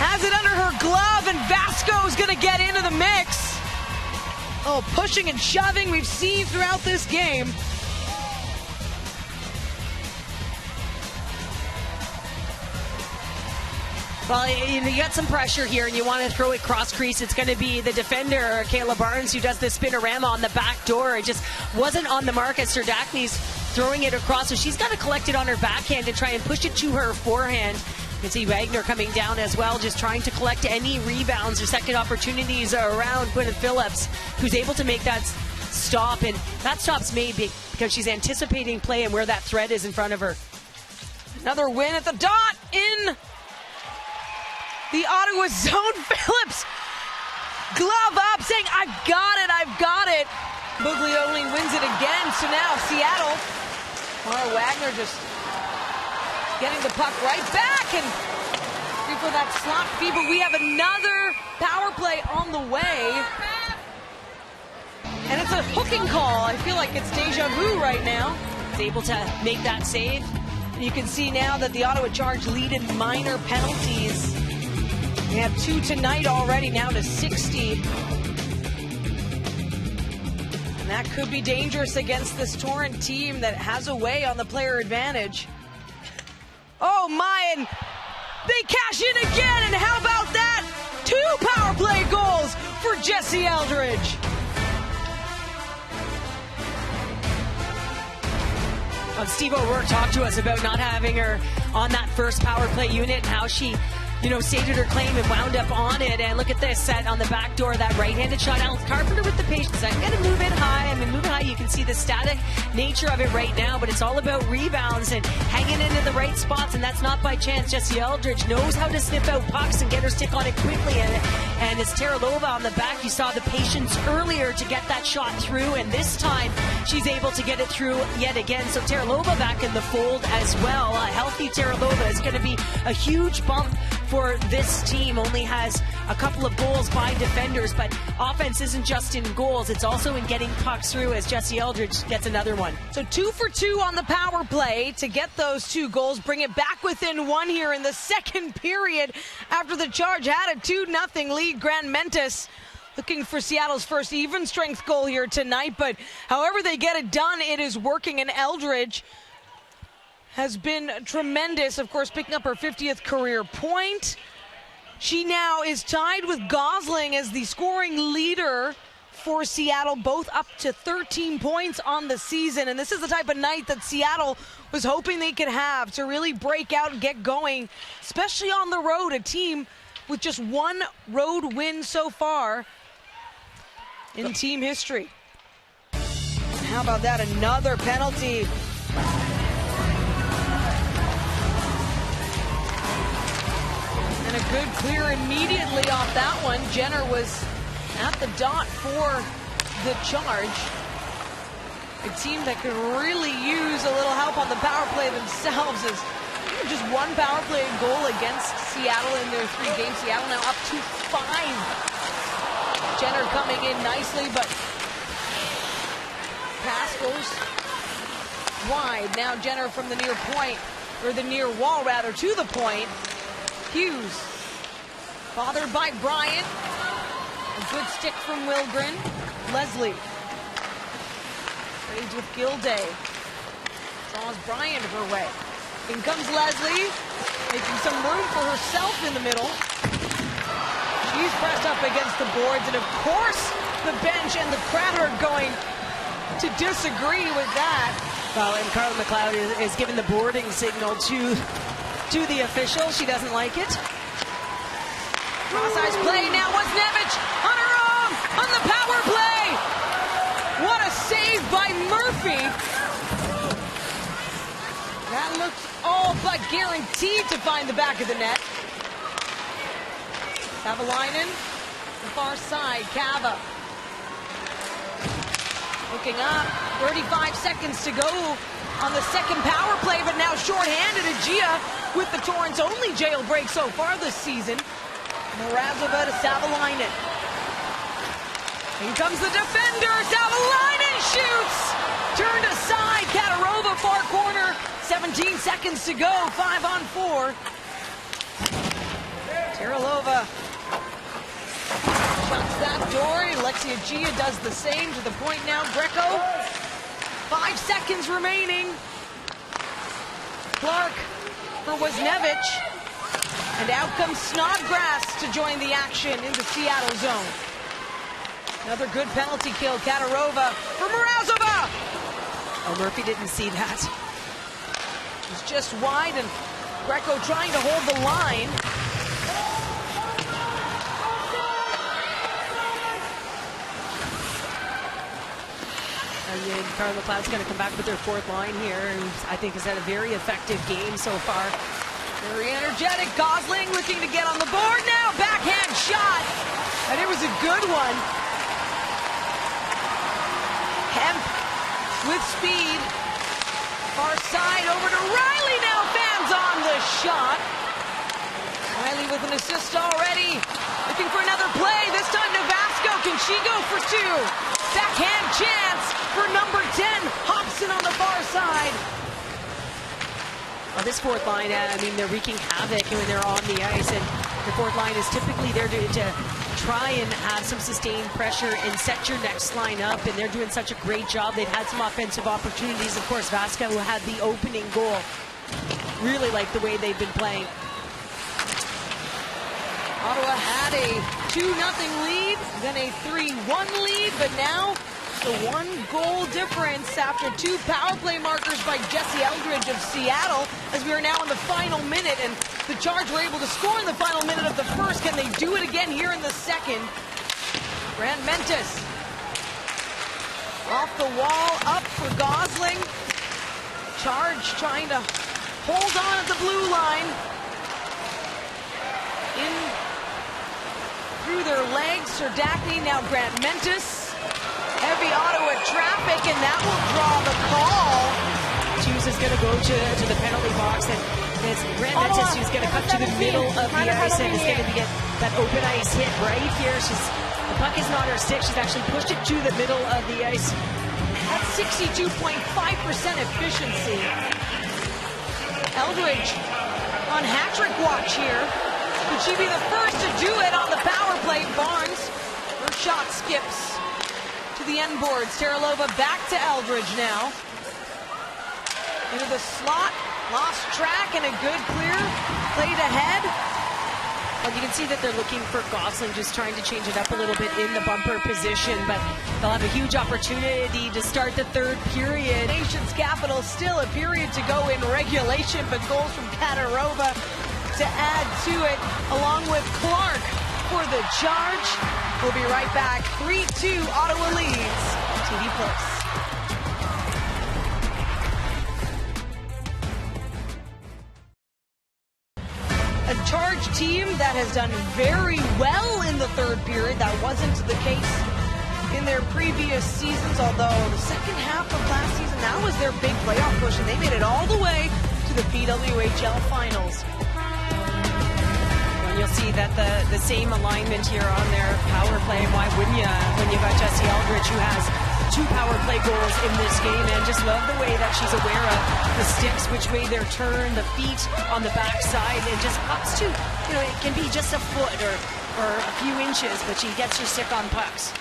[SPEAKER 1] has it under her glove, and Vasco's going to get into the mix. Oh, pushing and shoving we've seen throughout this game.
[SPEAKER 2] Well, you got some pressure here, and you want to throw it cross crease. It's going to be the defender, Kayla Barnes, who does the spinorama on the back door. It just wasn't on the mark as Serdachny's throwing it across, so she's got to collect it on her backhand and try and push it to her forehand. You can see Wagner coming down as well, just trying to collect any rebounds or second opportunities around Quinton Phillips, who's able to make that stop. And that stop's made because she's anticipating play and where that threat is in front of her.
[SPEAKER 1] Another win at the dot in the Ottawa zone. Phillips, glove up, saying, I've got it, I've got it. Buglioni wins it again, so now Seattle. Mara Wagner just getting the puck right back, and for that slot feed, but we have another power play on the way. And it's a hooking call. I feel like it's deja vu right now.
[SPEAKER 2] It's able to make that save.
[SPEAKER 1] And you can see now that the Ottawa Charge lead in minor penalties. We have 2 tonight already, now to 60. And that could be dangerous against this Torrent team that has a way on the player advantage. Oh my, and they cash in again, and how about that? 2 power play goals for Jesse Eldridge.
[SPEAKER 2] Steve O'Rourke talked to us about not having her on that first power play unit and how she stated her claim and wound up on it. And look at this set on the back door, that right-handed shot. Alex Carpenter with the patience. I'm going to move it high. Move it high. You can see the static nature of it right now, but it's all about rebounds and hanging into the right spots, and that's not by chance. Jessie Eldridge knows how to sniff out pucks and get her stick on it quickly, and it's Terralova on the back. You saw the patience earlier to get that shot through, and this time she's able to get it through yet again. So Terralova back in the fold as well. A healthy Terralova is going to be a huge bump for this team. Only has a couple of goals by defenders, but offense isn't just in goals, it's also in getting pucks through, as Jessie Eldridge gets another one.
[SPEAKER 1] So 2 for 2 on the power play to get those 2 goals, bring it back within 1 here in the second period after the Charge had a 2-0 lead. Grant Mentis looking for Seattle's first even strength goal here tonight, but however they get it done, it is working, and Eldridge has been tremendous, of course, picking up her 50th career point. She now is tied with Gosling as the scoring leader for Seattle, both up to 13 points on the season. And this is the type of night that Seattle was hoping they could have to really break out and get going, especially on the road, a team with just 1 road win so far in team history. And how about that? Another penalty. And a good clear immediately off that one. Jenner was at the dot for the Charge. A team that could really use a little help on the power play themselves, as just 1 power play goal against Seattle in their 3 games. Seattle now up to 5. Jenner coming in nicely, but pass goes wide. Now Jenner from the near point, or the near wall rather, to the point. Hughes, fathered by Bryant. A good stick from Wilgren. Leslie trades with Gilday. Draws Bryant her way. In comes Leslie, making some room for herself in the middle. She's pressed up against the boards, and of course the bench and the crowd are going to disagree with that.
[SPEAKER 2] Well, and Carla McLeod is giving the boarding signal to the official. She doesn't like it.
[SPEAKER 1] Cross-ice play now. Wozniewicz on her own on the power play. What a save by Murphy. That looks all but guaranteed to find the back of the net. Savalainen, the far side. Cava looking up. 35 seconds to go on the second power play, but now shorthanded. Agia with the Torrent's only jailbreak so far this season. Mrazova to Savalainen. In comes the defender. Savalainen shoots. Turned aside. Katarova far corner. 17 seconds to go. 5-on-4. Terralova shuts that door. Alexia Agia does the same to the point now. Greco. 5 seconds remaining. Clark for Wozniewicz. And out comes Snodgrass to join the action in the Seattle zone. Another good penalty kill. Katarova for Mrazova.
[SPEAKER 2] Oh, Murphy didn't see that.
[SPEAKER 1] It's just wide, and Greco trying to hold the line.
[SPEAKER 2] And Carla McLeod's going to come back with their 4th line here, and I think has had a very effective game so far.
[SPEAKER 1] Very energetic. Gosling looking to get on the board now. Backhand shot. And it was a good one. Hemp with speed. Far side over to Riley now. Fans on the shot. Riley with an assist already. Looking for another play. This time Navasco. Can she go for 2? Backhand chance for number 10. Hobson on the far side.
[SPEAKER 2] Well, this 4th line, they're wreaking havoc when they're on the ice, and the 4th line is typically there to try and have some sustained pressure and set your next line up, and they're doing such a great job. They've had some offensive opportunities. Of course, Vasca, who had the opening goal, really like the way they've been playing.
[SPEAKER 1] Ottawa had a 2-0 lead, then a 3-1 lead, but now the 1 goal difference after 2 power play markers by Jessie Eldridge of Seattle. as we are now in the final minute, and the Charge were able to score in the final minute of the first. Can they do it again here in the second? Grant Mentis off the wall, up for Gosling. Charge trying to hold on at the blue line. In through their legs, Serdachny, now Grant Mentis. Heavy Ottawa traffic, and that will draw the call.
[SPEAKER 2] Hughes is going to go to the penalty box, and it's Grant Mentis who's going to come to the middle of the ice and is going to get that open ice hit right here. The puck is not her stick. She's actually pushed it to the middle of the ice.
[SPEAKER 1] That's 62.5% efficiency. Eldridge on hat-trick watch here. Could she be the first to do it on the power play? Barnes, her shot skips to the end boards. Teralova back to Eldridge now. Into the slot, lost track, and a good clear. Played ahead.
[SPEAKER 2] Well, you can see that they're looking for Gosling, just trying to change it up a little bit in the bumper position, but they'll have a huge opportunity to start the third period.
[SPEAKER 1] Nation's capital, still a period to go in regulation, but goals from Katarova to add to it, along with Clark for the Charge. We'll be right back. 3-2 Ottawa leads. TV Plus. A Charge team that has done very well in the third period. That wasn't the case in their previous seasons, although the second half of last season, that was their big playoff push, and they made it all the way to the PWHL finals.
[SPEAKER 2] And you'll see that the same alignment here on their power play. Why wouldn't you when you've got Jessie Eldridge, who has 2 power play goals in this game, and just love the way that she's aware of the sticks, which way they're turned, the feet on the backside, and just pucks to, it can be just a foot or a few inches, but she gets her stick on pucks.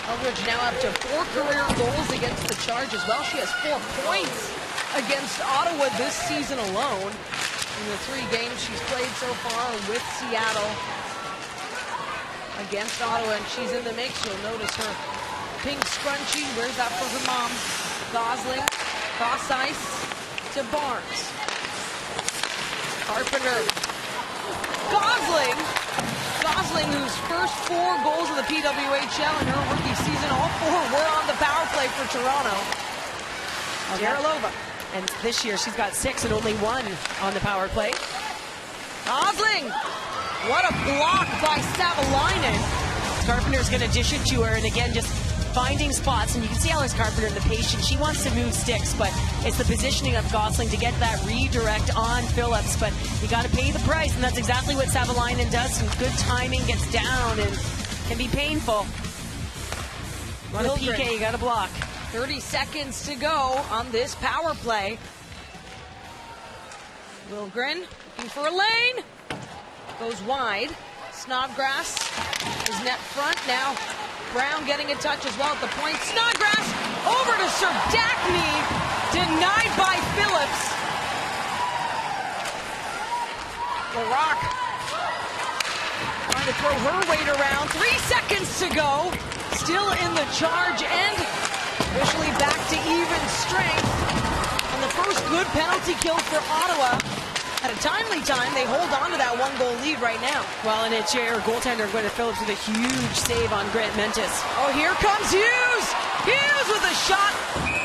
[SPEAKER 1] Eldridge now up to 4 career goals against the Charge as well. She has 4 points against Ottawa this season alone in the 3 games she's played so far with Seattle against Ottawa, and she's in the mix. You'll notice her pink scrunchie, wears that for her mom. Gosling, cross ice to Barnes. Carpenter. Gosling, whose first 4 goals of the PWHL in her rookie season, all 4 were on the power play for Toronto. Teralova.
[SPEAKER 2] And this year she's got 6 and only 1 on the power play.
[SPEAKER 1] Gosling! What a block by Savalainen.
[SPEAKER 2] Carpenter's going to dish it to her, and again, just finding spots, and you can see Alice Carpenter, the patient, she wants to move sticks, but it's the positioning of Gosling to get that redirect on Phillips, but you got to pay the price, and that's exactly what Savalainen does. Some good timing, gets down, and can be painful. On a PK, you got to block.
[SPEAKER 1] 30 seconds to go on this power play. Wilgren looking for a lane. Goes wide. Snodgrass is net front now. Brown getting a touch as well at the point. Snodgrass over to Serdachny. Denied by Phillips. LaRock trying to throw her weight around. 3 seconds to go. Still in the Charge and officially back to even strength. And the first good penalty kill for Ottawa. At a timely time, they hold on to that 1-goal lead right now.
[SPEAKER 2] Well, and it's your goaltender, Gwyneth Phillips, with a huge save on Grant Mentis.
[SPEAKER 1] Oh, here comes Hughes! Hughes with a shot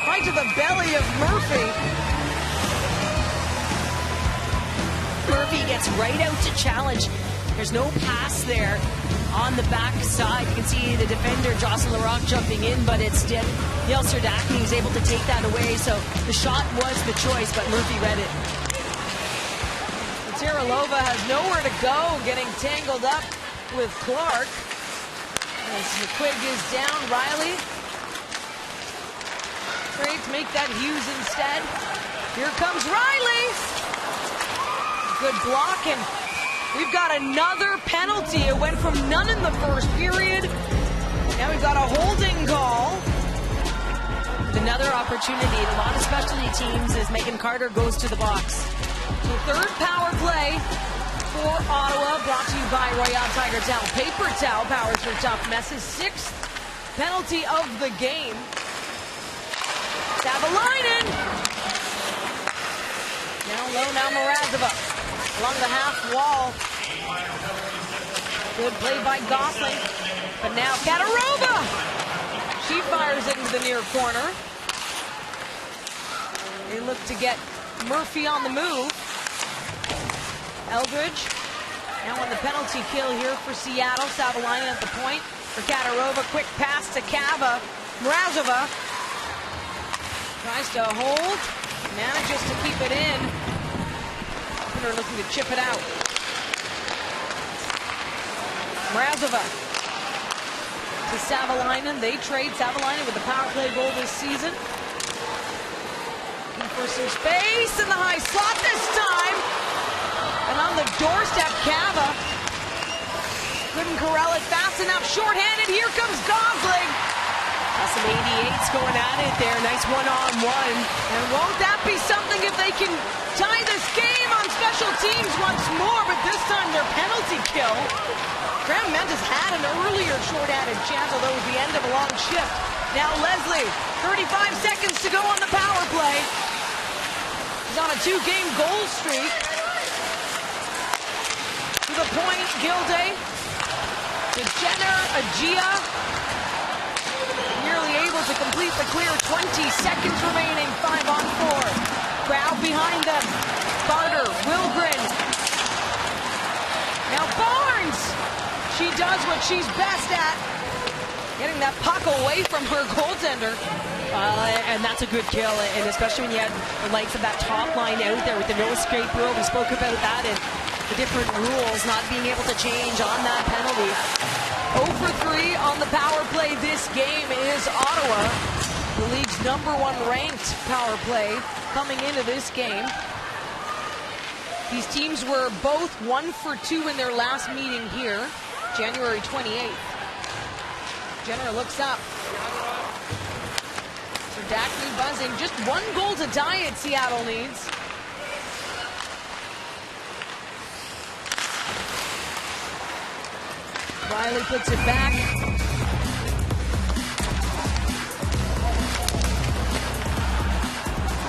[SPEAKER 1] right to the belly of Murphy.
[SPEAKER 2] Murphy gets right out to challenge. There's no pass there on the back side. You can see the defender, Jocelyn LaRock, jumping in, but instead, Neil Serdachny was able to take that away. So the shot was the choice, but Murphy read it.
[SPEAKER 1] Teralova has nowhere to go, getting tangled up with Clark. As McQuigg is down, Riley tries to make that Hughes instead. Here comes Riley. Good block, and we've got another penalty. It went from none in the first period. Now we've got a holding call.
[SPEAKER 2] Another opportunity. A lot of specialty teams as Megan Carter goes to the box.
[SPEAKER 1] The third power play for Ottawa, brought to you by Royale Tiger Towel. Paper towel powers for tough messes. 6th penalty of the game. Savalainen. Down low now, Mrazova along the half wall. Good play by Gosling. But now Katarova! She fires it into the near corner. They look to get Murphy on the move. Eldridge now on the penalty kill here for Seattle. Savalainen at the point for Katarova. Quick pass to Kava. Mrazova tries to hold. Manages to keep it in. They're looking to chip it out. Mrazova to Savalainen. They trade. Savalainen with the power play goal this season. Looking for some space in the high slot this time. And on the doorstep, Kava couldn't corral it fast enough. Shorthanded. Here comes Gosling.
[SPEAKER 2] Some 88s going at it there. Nice one-on-one.
[SPEAKER 1] And won't that be something if they can tie this game on special teams once more, but this time their penalty kill. Graham Mendes had an earlier short-handed chance, although it was the end of a long shift. Now Leslie, 35 seconds to go on the power play. He's on a 2-game goal streak. To the point, Gilday. To Jenner, Agia. Nearly able to complete the clear. 20 seconds remaining, 5-on-4. Crowd behind them. Barter, Wilgren. Now Barnes! She does what she's best at. Getting that puck away from her goaltender.
[SPEAKER 2] And that's a good kill, and especially when you had the likes of that top line out there with the no escape rule. We spoke about that and the different rules not being able to change on that penalty.
[SPEAKER 1] 0 for 3 on the power play this game is Ottawa, the league's #1 ranked power play coming into this game. These teams were both 1 for 2 in their last meeting here, January 28th. Jenner looks up. Serdachny buzzing. Just 1 goal to tie it, Seattle needs. Riley puts it back.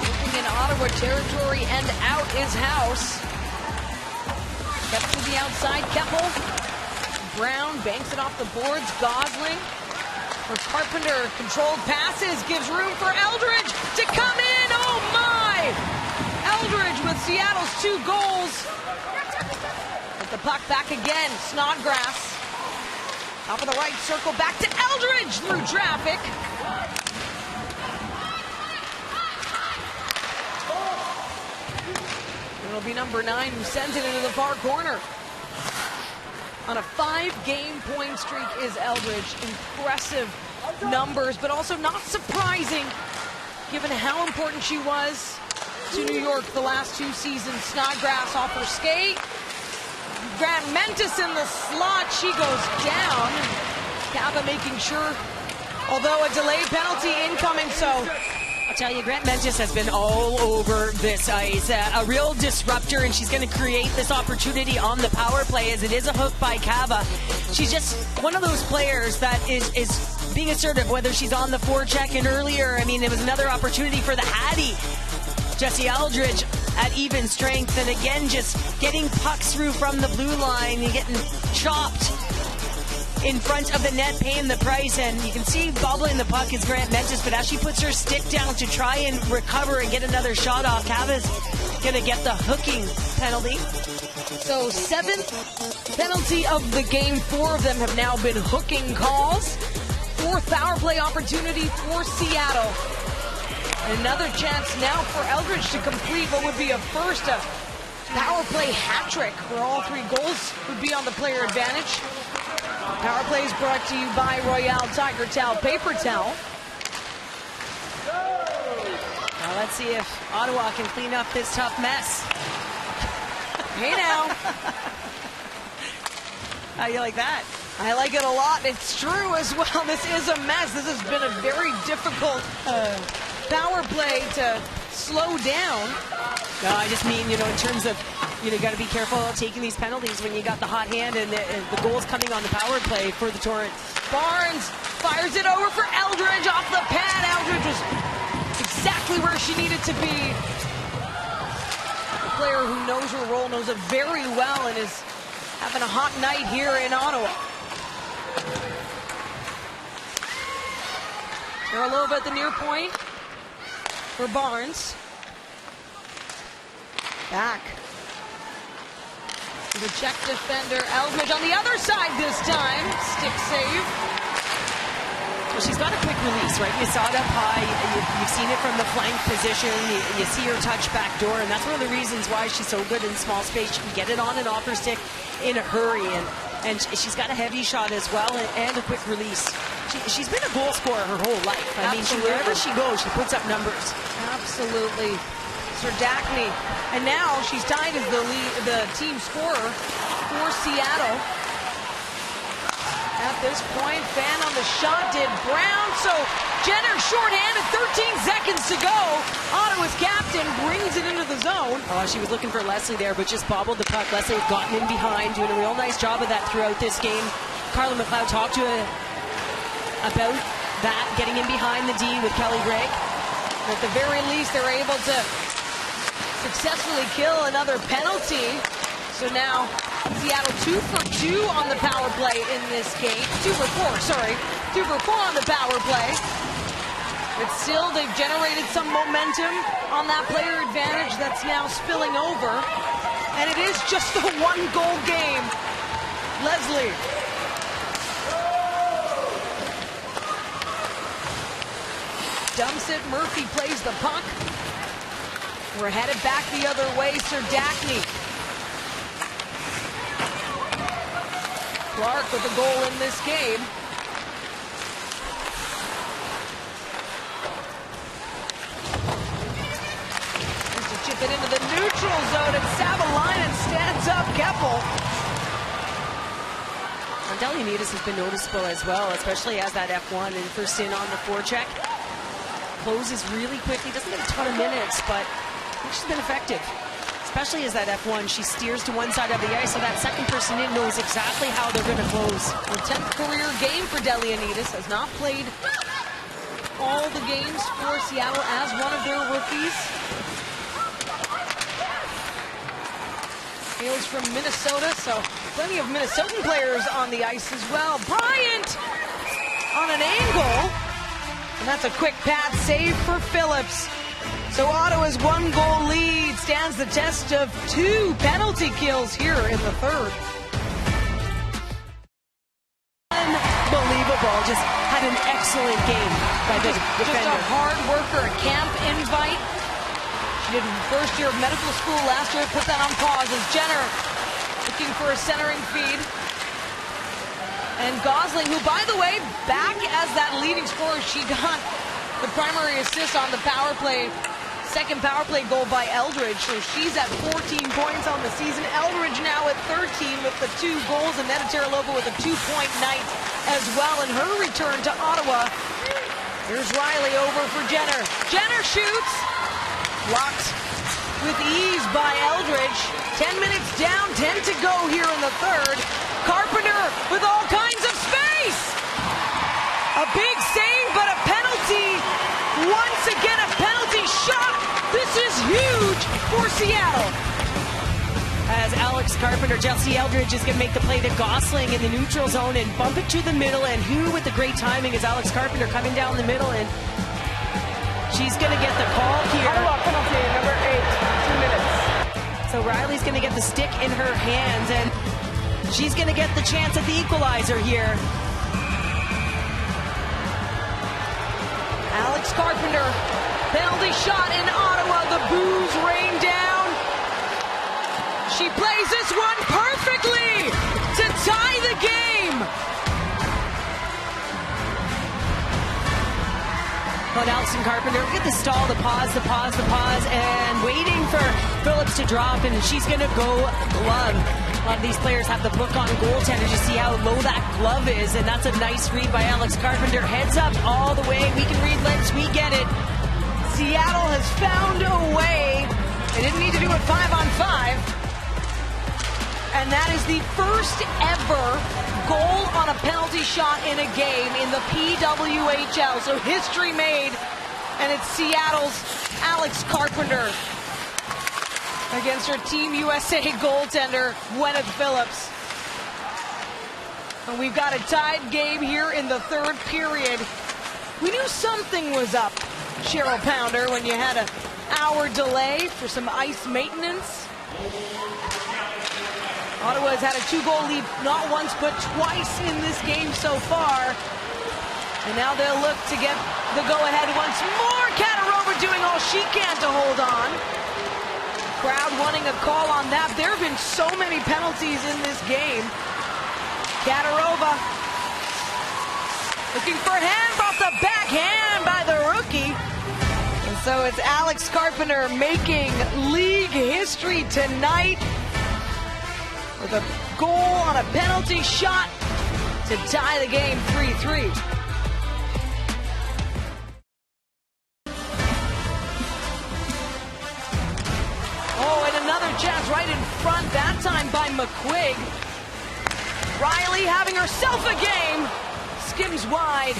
[SPEAKER 1] Looking in Ottawa territory, and out is House. Kept to the outside, Keppel. Brown banks it off the boards. Gosling for Carpenter. Controlled passes, gives room for Eldridge to come in. Oh my! Eldridge with Seattle's 2 goals. Put the puck back again. Snodgrass. Top of the right circle, back to Eldridge through traffic. It'll be number 9 who sends it into the far corner. On a 5-game point streak is Eldridge. Impressive numbers, but also not surprising given how important she was to New York the last 2 seasons. Snodgrass off her skate. Grant Mentis in the slot. She goes down. Kava making sure, although a delayed penalty incoming, so
[SPEAKER 2] I'll tell you, Grant Mentis has been all over this ice. A real disruptor, and she's going to create this opportunity on the power play as it is a hook by Kava. She's just one of those players that is being assertive, whether she's on the forecheck and earlier. I mean, it was another opportunity for the Hattie. Jesse Eldridge at even strength, and again, just getting pucks through from the blue line and getting chopped in front of the net, paying the price. And you can see bobbling the puck is Grant Mentis, but as she puts her stick down to try and recover and get another shot off, Kava's going to get the hooking penalty.
[SPEAKER 1] So 7th penalty of the game. 4 of them have now been hooking calls. 4th power play opportunity for Seattle. Another chance now for Eldridge to complete what would be a first power play hat trick, where all 3 goals would be on the player advantage. Power play is brought to you by Royale Tiger Towel Paper Towel.
[SPEAKER 2] Now let's see if Ottawa can clean up this tough mess.
[SPEAKER 1] Hey now.
[SPEAKER 2] How do you like that?
[SPEAKER 1] I like it a lot. It's true as well. This is a mess. This has been a very difficult power play to slow down.
[SPEAKER 2] No, I just mean, in terms of, you got to be careful taking these penalties when you got the hot hand and the goals coming on the power play for the Torrent.
[SPEAKER 1] Barnes fires it over for Eldridge off the pad. Eldridge was exactly where she needed to be. player who knows her role, knows it very well, and is having a hot night here in Ottawa. They're a little bit at the near point for Barnes. Back. The check defender, Eldridge on the other side this time. Stick save.
[SPEAKER 2] Well, she's got a quick release, right? You saw it up high. You've seen it from the flank position. You see her touch back door, and that's one of the reasons why she's so good in small space. She can get it on and off her stick in a hurry, and she's got a heavy shot as well and a quick release. She's been a goal scorer her whole life. I mean, wherever she goes, she puts up numbers.
[SPEAKER 1] Absolutely. Serdachny. And now she's tied as the team scorer for Seattle. At this point, fan on the shot did Brown, so Jenner shorthanded, 13 seconds to go. Ottawa's captain brings it into the zone.
[SPEAKER 2] Oh, she was looking for Leslie there, but just bobbled the puck. Leslie had gotten in behind, doing a real nice job of that throughout this game. Carla McLeod talked to her about that, getting in behind the D with Kelly Gregg.
[SPEAKER 1] At the very least, they're able to successfully kill another penalty. So now Seattle 2 for 2 on the power play in this game. 2 for 4, sorry. 2 for 4 on the power play. But still, they've generated some momentum on that player advantage that's now spilling over. And it is just a one-goal game. Leslie. Dumps it. Murphy plays the puck. We're headed back the other way. Serdachny. Clark with a goal in this game. Just to chip it into the neutral zone, and Savalainen stands up Keppel.
[SPEAKER 2] Delianides has been noticeable as well, especially as that F1 and first in on the forecheck. Closes really quickly, doesn't get a ton of minutes, but I think she's been effective. Especially as that F1, she steers to one side of the ice, so that second person in knows exactly how they're going to close.
[SPEAKER 1] A 10th career game for Delianides, has not played all the games for Seattle as one of their rookies. Hails from Minnesota, so plenty of Minnesotan players on the ice as well. Bryant on an angle, and that's a quick pass save for Phillips. So Ottawa's one-goal lead stands the test of 2 penalty kills here in the third.
[SPEAKER 2] Unbelievable, just had an excellent game by the defender.
[SPEAKER 1] Just a hard worker, a camp invite. She did first year of medical school last year, put that on pause as Jenner looking for a centering feed. And Gosling, who by the way, back as that leading scorer, she got the primary assist on the power play. Second power play goal by Eldridge, so she's at 14 points on the season. Eldridge now at 13 with the 2 goals, and Neda Teralova with a 2-point night as well in her return to Ottawa. Here's Riley over for Jenner. Jenner shoots. Blocked with ease by Eldridge. 10 minutes down, 10 to go here in the third. Carpenter with all kinds of space. A big save, but a penalty. Once again, a penalty shot. This is huge for Seattle.
[SPEAKER 2] As Alex Carpenter, Chelsea Eldridge is going to make the play to Gosling in the neutral zone and bump it to the middle. And who with the great timing is Alex Carpenter coming down the middle, and she's going to get the call here.
[SPEAKER 4] Ottawa penalty, number 8, 2 minutes.
[SPEAKER 2] So Riley's going to get the stick in her hands, and she's going to get the chance at the equalizer here.
[SPEAKER 1] Alex Carpenter, penalty shot in Ottawa. The boos rain down. She plays this one perfectly to tie the game.
[SPEAKER 2] But Alison Carpenter, look at the stall, the pause, and waiting for Phillips to drop, and she's going to go glove. A lot of these players have the book on goaltenders. You see how low that glove is, and that's a nice read by Alex Carpenter. Heads up all the way. We can read lips. We get it.
[SPEAKER 1] Seattle has found a way. They didn't need to do it 5-on-5. And that is the first ever goal on a penalty shot in a game in the PWHL. So history made, and it's Seattle's Alex Carpenter. against her Team USA goaltender, Gwyneth Phillips. And we've got a tied game here in the third period. We knew something was up, Cheryl Pounder, when you had an hour delay for some ice maintenance. Ottawa has had a 2-goal lead not once but twice in this game so far. And now they'll look to get the go-ahead once more. Katarova doing all she can to hold on. Crowd wanting a call on that. There have been so many penalties in this game. Katarova looking for a hand off the backhand by the rookie. And so it's Alex Carpenter making league history tonight with a goal on a penalty shot to tie the game 3-3. Oh, and another chance right in front, that time by McQuigg. Riley having herself a game, skims wide.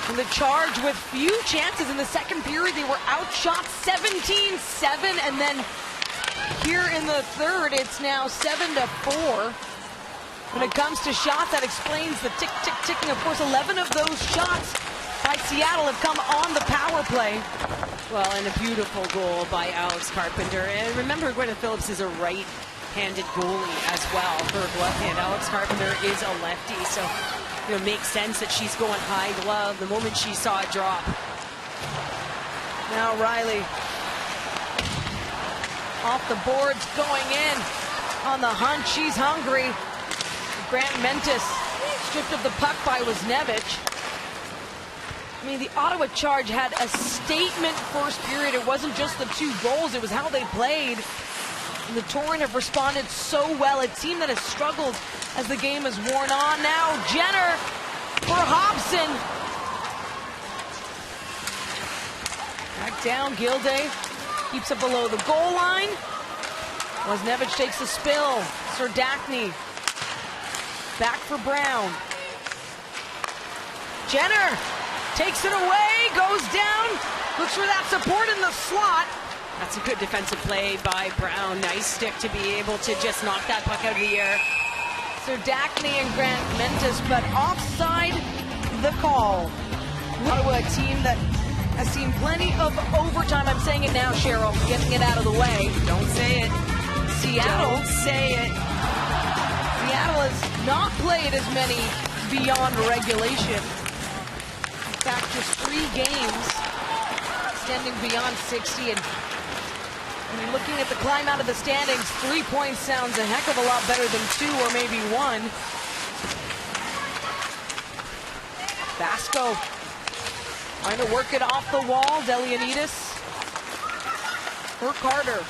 [SPEAKER 1] And the Charge with few chances in the second period. They were outshot 17-7, and then here in the third, it's now 7-4. When it comes to shots, that explains the tick, tick, ticking. Of course, 11 of those shots by Seattle have come on the power play.
[SPEAKER 2] Well, and a beautiful goal by Alex Carpenter. And remember, Gwyneth Phillips is a right-handed goalie as well. Her glove hand. Alex Carpenter is a lefty, so it makes sense that she's going high glove the moment she saw it drop.
[SPEAKER 1] Now Riley off the boards, going in on the hunt. She's hungry. Grant Mentis stripped of the puck by Wisnevich. I mean, the Ottawa Charge had a statement first period. It wasn't just the 2 goals, it was how they played. And the Torrent have responded so well. A team that has struggled as the game has worn on. Now Jenner for Hobson. Back down, Gilday keeps it below the goal line. Wisnevich takes the spill. Serdachny back for Brown. Jenner takes it away, goes down, looks for that support in the slot.
[SPEAKER 2] That's a good defensive play by Brown. Nice stick to be able to just knock that puck out of the air.
[SPEAKER 1] Serdachny and Grant Mentis, but offside the call. Ottawa, a team that has seen plenty of overtime. I'm saying it now, Cheryl, getting it out of the way.
[SPEAKER 2] Don't say it.
[SPEAKER 1] Seattle.
[SPEAKER 2] Don't say it.
[SPEAKER 1] Seattle has not played as many beyond regulation. In fact, just 3 games extending beyond 60. And when you're looking at the climb out of the standings, 3 points sounds a heck of a lot better than 2 or maybe 1. Vasco trying to work it off the wall. Delianidis for Carter.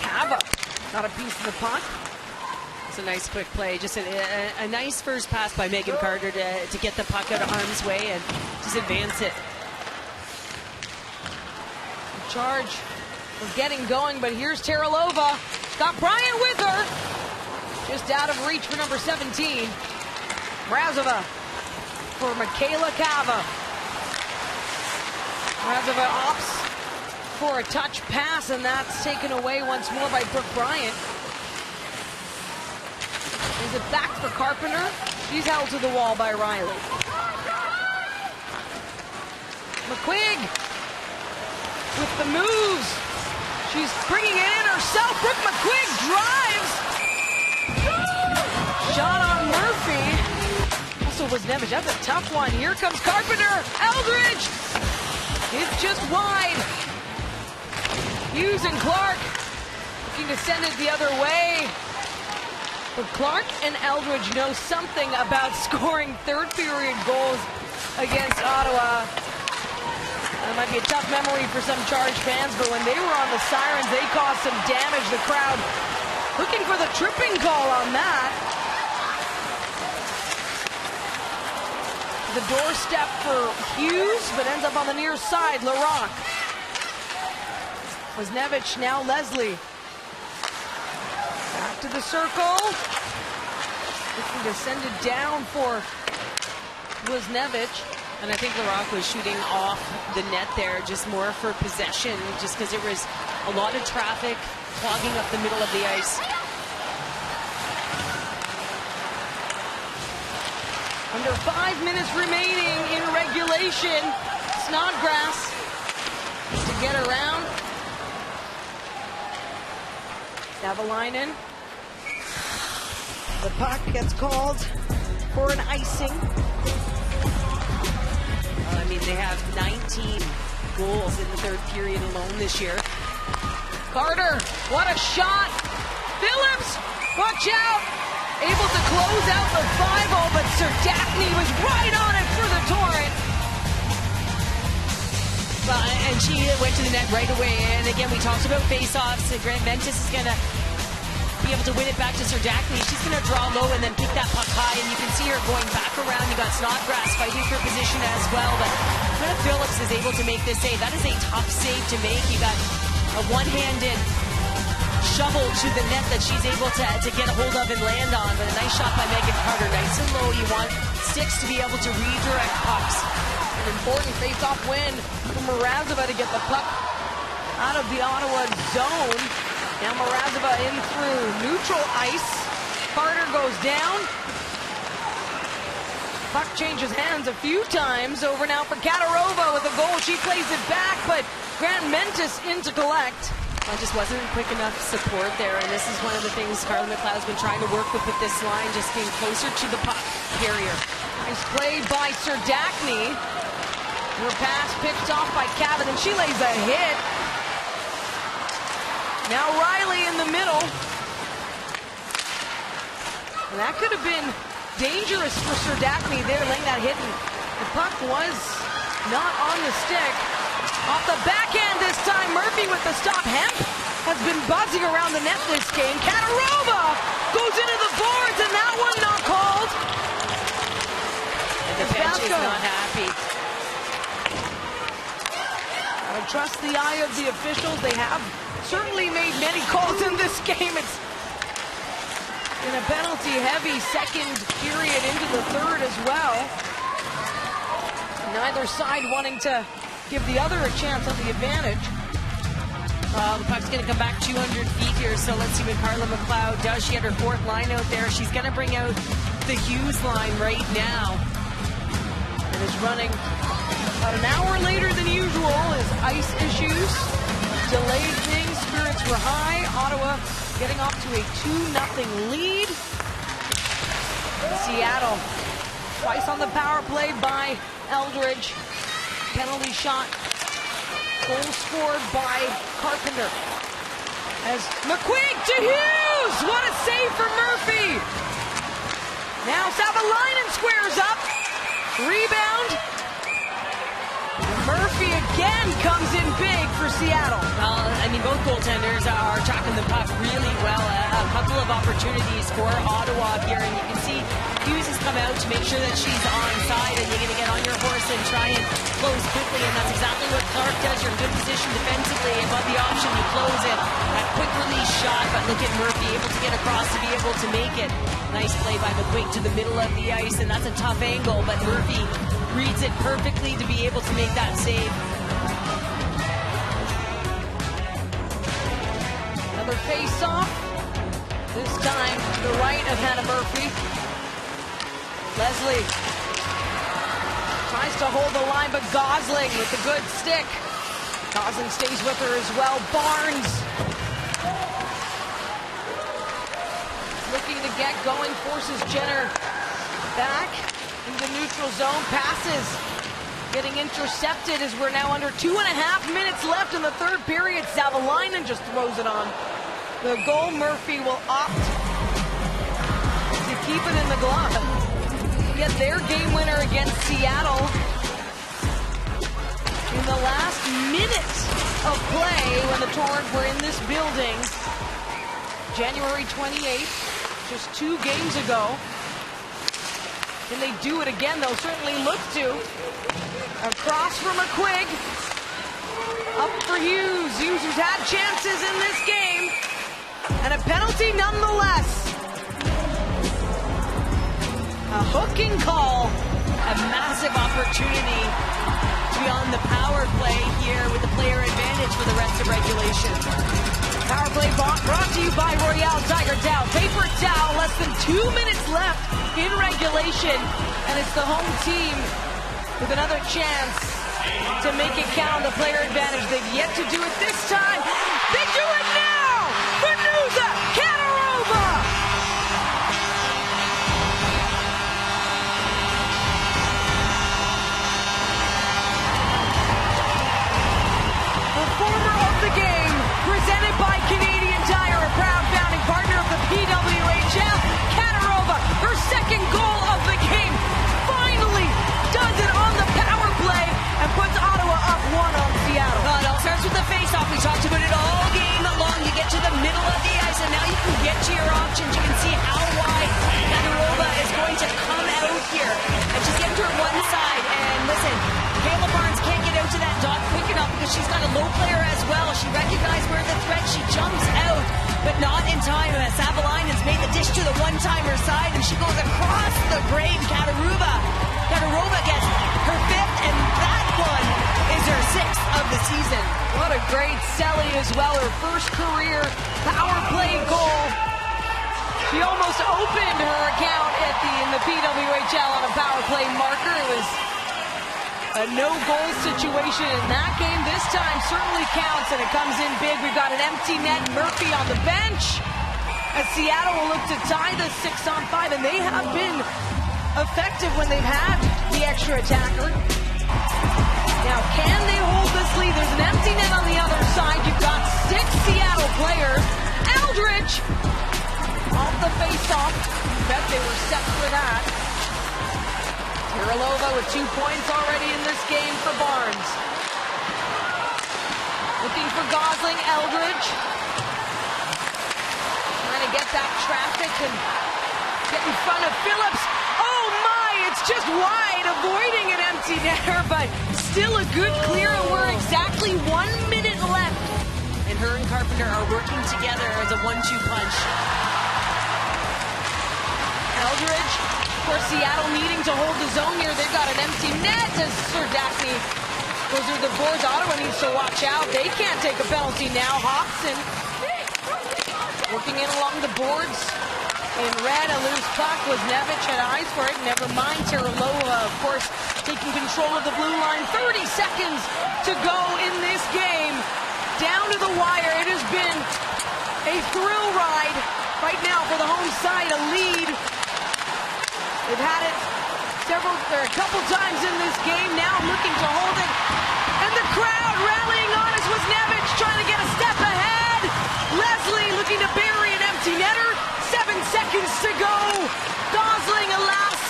[SPEAKER 1] Cava got a piece of the puck.
[SPEAKER 2] It's a nice quick play. Just a nice first pass by Megan Carter to get the puck out of harm's way and just advance it.
[SPEAKER 1] The Charge was getting going, but here's Teralova. Got Bryant with her. Just out of reach for number 17. Mrazova for Michaela Cava. Mrazova opts for a touch pass, and that's taken away once more by Brooke Bryant. Is it back for Carpenter? She's held to the wall by Riley. McQuigg with the moves. She's bringing it in herself. Brooke McQuigg drives. Shot on Murphy. Also Wisnevich, that's a tough one. Here comes Carpenter. Eldridge. It's just wide. Hughes and Clark looking to send it the other way. But Clark and Eldridge know something about scoring third period goals against Ottawa. That might be a tough memory for some Charge fans, but when they were on the sirens, they caused some damage. The crowd looking for the tripping call on that. The doorstep for Hughes, but ends up on the near side. Larock. Wisnevich, now Leslie. Back to the circle. Looking to send it down for Wisnevich.
[SPEAKER 2] And I think Larocque was shooting off the net there, just more for possession, just because there was a lot of traffic clogging up the middle of the ice.
[SPEAKER 1] Under 5 minutes remaining in regulation. Snodgrass to get around. Savalainen. The puck gets called for an icing.
[SPEAKER 2] I mean, they have 19 goals in the third period alone this year.
[SPEAKER 1] Carter, what a shot! Phillips, watch out! Able to close out the 5-0, but Serdachny was right on it for the Torrent.
[SPEAKER 2] And she went to the net right away. And again, we talked about face-offs. Grant Ventus is going to be able to win it back to Serdachny. She's going to draw low and then pick that puck high. And you can see her going back around. You got Snodgrass fighting for position as well. But Phillips is able to make this save. That is a tough save to make. You got a one-handed shovel to the net that she's able to get a hold of and land on. But a nice shot by Megan Carter. Nice and low. You want sticks to be able to redirect pucks.
[SPEAKER 1] An important face-off win for Mrazova to get the puck out of the Ottawa zone. Now Mrazova in through neutral ice. Carter goes down. Puck changes hands a few times. Over now for Katarova with a goal. She plays it back, but Grant Mentis in to collect.
[SPEAKER 2] Well, just wasn't quick enough support there, and this is one of the things Carla McLeod's been trying to work with this line, just being closer to the puck carrier.
[SPEAKER 1] Nice play by Serdachny. Her pass picked off by Cabot, and she lays a hit. Now Riley in the middle. And that could have been dangerous for Serdachny there, laying that hit. And the puck was not on the stick. Off the backhand this time, Murphy with the stop. Hemp has been buzzing around the net this game. Katarova goes into the boards, and that one not called.
[SPEAKER 2] And the bench is not happy.
[SPEAKER 1] I trust the eye of the officials. They have certainly made many calls in this game. It's in a penalty-heavy second period into the third as well. Neither side wanting to give the other a chance on the advantage.
[SPEAKER 2] The puck's going to come back 200 feet here, so let's see what Carla McLeod does. She had her fourth line out there. She's going to bring out the Hughes line right now.
[SPEAKER 1] And is running about an hour later than usual as ice issues delayed things. Spirits were high. Ottawa getting off to a 2-0 lead. Seattle twice on the power play by Eldridge. Penalty shot. Goal scored by Carpenter. As McQuaig to Hughes! What a save for Murphy! Now Savalainen squares up. Rebound. Murphy again comes in big for Seattle.
[SPEAKER 2] Well, I mean, both goaltenders are tracking the puck really well. A couple of opportunities for Ottawa here, and you can see Hughes has come out to make sure that she's onside, and you're going to get on your horse and try and close quickly, and that's exactly what Clark does. You're in good position defensively. Above the option, you close it. That quick release shot, but look at Murphy able to get across to be able to make it. Nice play by McQuaig to the middle of the ice, and that's a tough angle, but Murphy reads it perfectly to be able to make that save.
[SPEAKER 1] Another face-off. This time to the right of Hannah Murphy. Leslie tries to hold the line, but Gosling with a good stick. Gosling stays with her as well. Barnes looking to get going, forces Jenner back into neutral zone. Passes getting intercepted as we're now under 2.5 minutes left in the third period. Savalainen just throws it on the goal. Murphy will opt to keep it in the glove. Get their game winner against Seattle in the last minute of play when the Torrent were in this building. January 28th, just 2 games ago. Can they do it again? They'll certainly look to. Across from McQuaig. Up for Hughes. Hughes who's had chances in this game. And a penalty nonetheless. A hooking call a massive opportunity to be on the power play here with the player advantage for the rest of regulation. Power play brought to you by Royale Tiger Towel. Paper towel, less than 2 minutes left in regulation, and it's the home team with another chance to make it count. The player advantage, they've yet to do it this time. They do it now! Venuza Katarova! Performer of the game, presented by Canadian Tire, a proud founding partner of the PWHL. Katarova, her second goal of the game, finally does it on the power play and puts Ottawa up 1 on Seattle.
[SPEAKER 2] Well, it all starts with the face-off. We talked about it all game long. You get to the middle of the ice, and now you can get to your options. You can see how wide Katarova is going to come out here. And she's getting to her one side. And listen, Kayla Barnes can't get out to that dot quick enough because she's got a low player as well. She recognized where the threat. She jumps out, but not in time. Savalainen's made the dish to the one-timer side, and she goes across the grave. Katarova gets her 5th, and that one is her 6th of the season.
[SPEAKER 1] What a great Selly as well. Her first career power play goal. She almost opened her account in the PWHL on a power play marker. It was a no-goal situation in that game. This time certainly counts, and it comes in big. We've got an empty net. Murphy on the bench. As Seattle will look to tie the 6-on-5, and they have been effective when they've had the extra attacker. Now, can they hold this lead? There's an empty net on the other side. You've got 6 Seattle players. Eldridge off the face-off. Bet they were set for that. Kirilova with 2 points already in this game for Barnes. Looking for Gosling. Eldridge trying to get that traffic and get in front of Phillips. Oh my, it's just wide, avoiding an empty netter, but still a good clear, and we're exactly 1 minute left.
[SPEAKER 2] And her and Carpenter are working together as a 1-2 punch.
[SPEAKER 1] Eldridge, of course, Seattle needing to hold the zone here. They've got an empty net as Sir Daphne goes through the boards. Ottawa needs to watch out. They can't take a penalty now. Hobson working in along the boards. In red, a loose puck. Was Nevich had eyes for it. Never mind. Terralova, of course, taking control of the blue line. 30 seconds to go in this game. Down to the wire. It has been a thrill ride right now for the home side. A lead. They've had it a couple times in this game. Now looking to hold it. And the crowd rallying on us. Was Nevich trying to get a step ahead. Leslie looking to bury an empty netter. 7 seconds to go. Gosling, alas,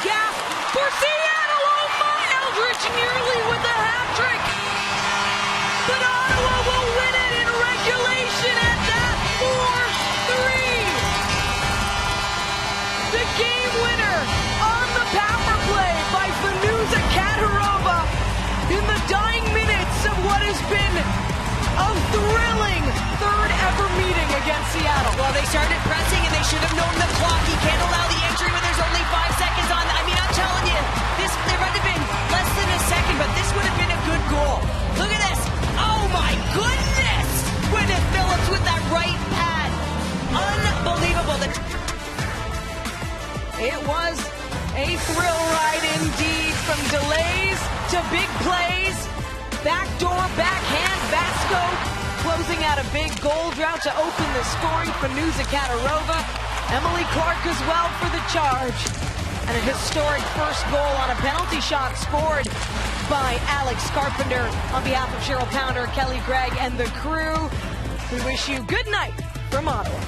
[SPEAKER 1] gasp for Seattle. Oh my, Eldridge nearly with a hat trick. But Ottawa will win it in regulation at that 4-3. The game winner on the power play by Venuza Katarova in the dying minutes of what has been a thrilling third ever meeting against Seattle.
[SPEAKER 2] Well, they started pressing, and they should have known the clock. You can't allow the entry when there's only 5 seconds on. I mean, I'm telling you, there might have been less than a second, but this would have been a good goal. Look at this. Oh, my goodness. Gwyneth Phillips with that right pad. Unbelievable.
[SPEAKER 1] It was a thrill ride indeed, from delays to big plays. Backdoor, backhand, Vasco closing out a big goal drought to open the scoring. Venuza Katarova, Emily Clark as well for the charge. And a historic first goal on a penalty shot scored by Alex Carpenter on behalf of Cheryl Pounder, Kelly Gregg, and the crew. We wish you good night from Ottawa.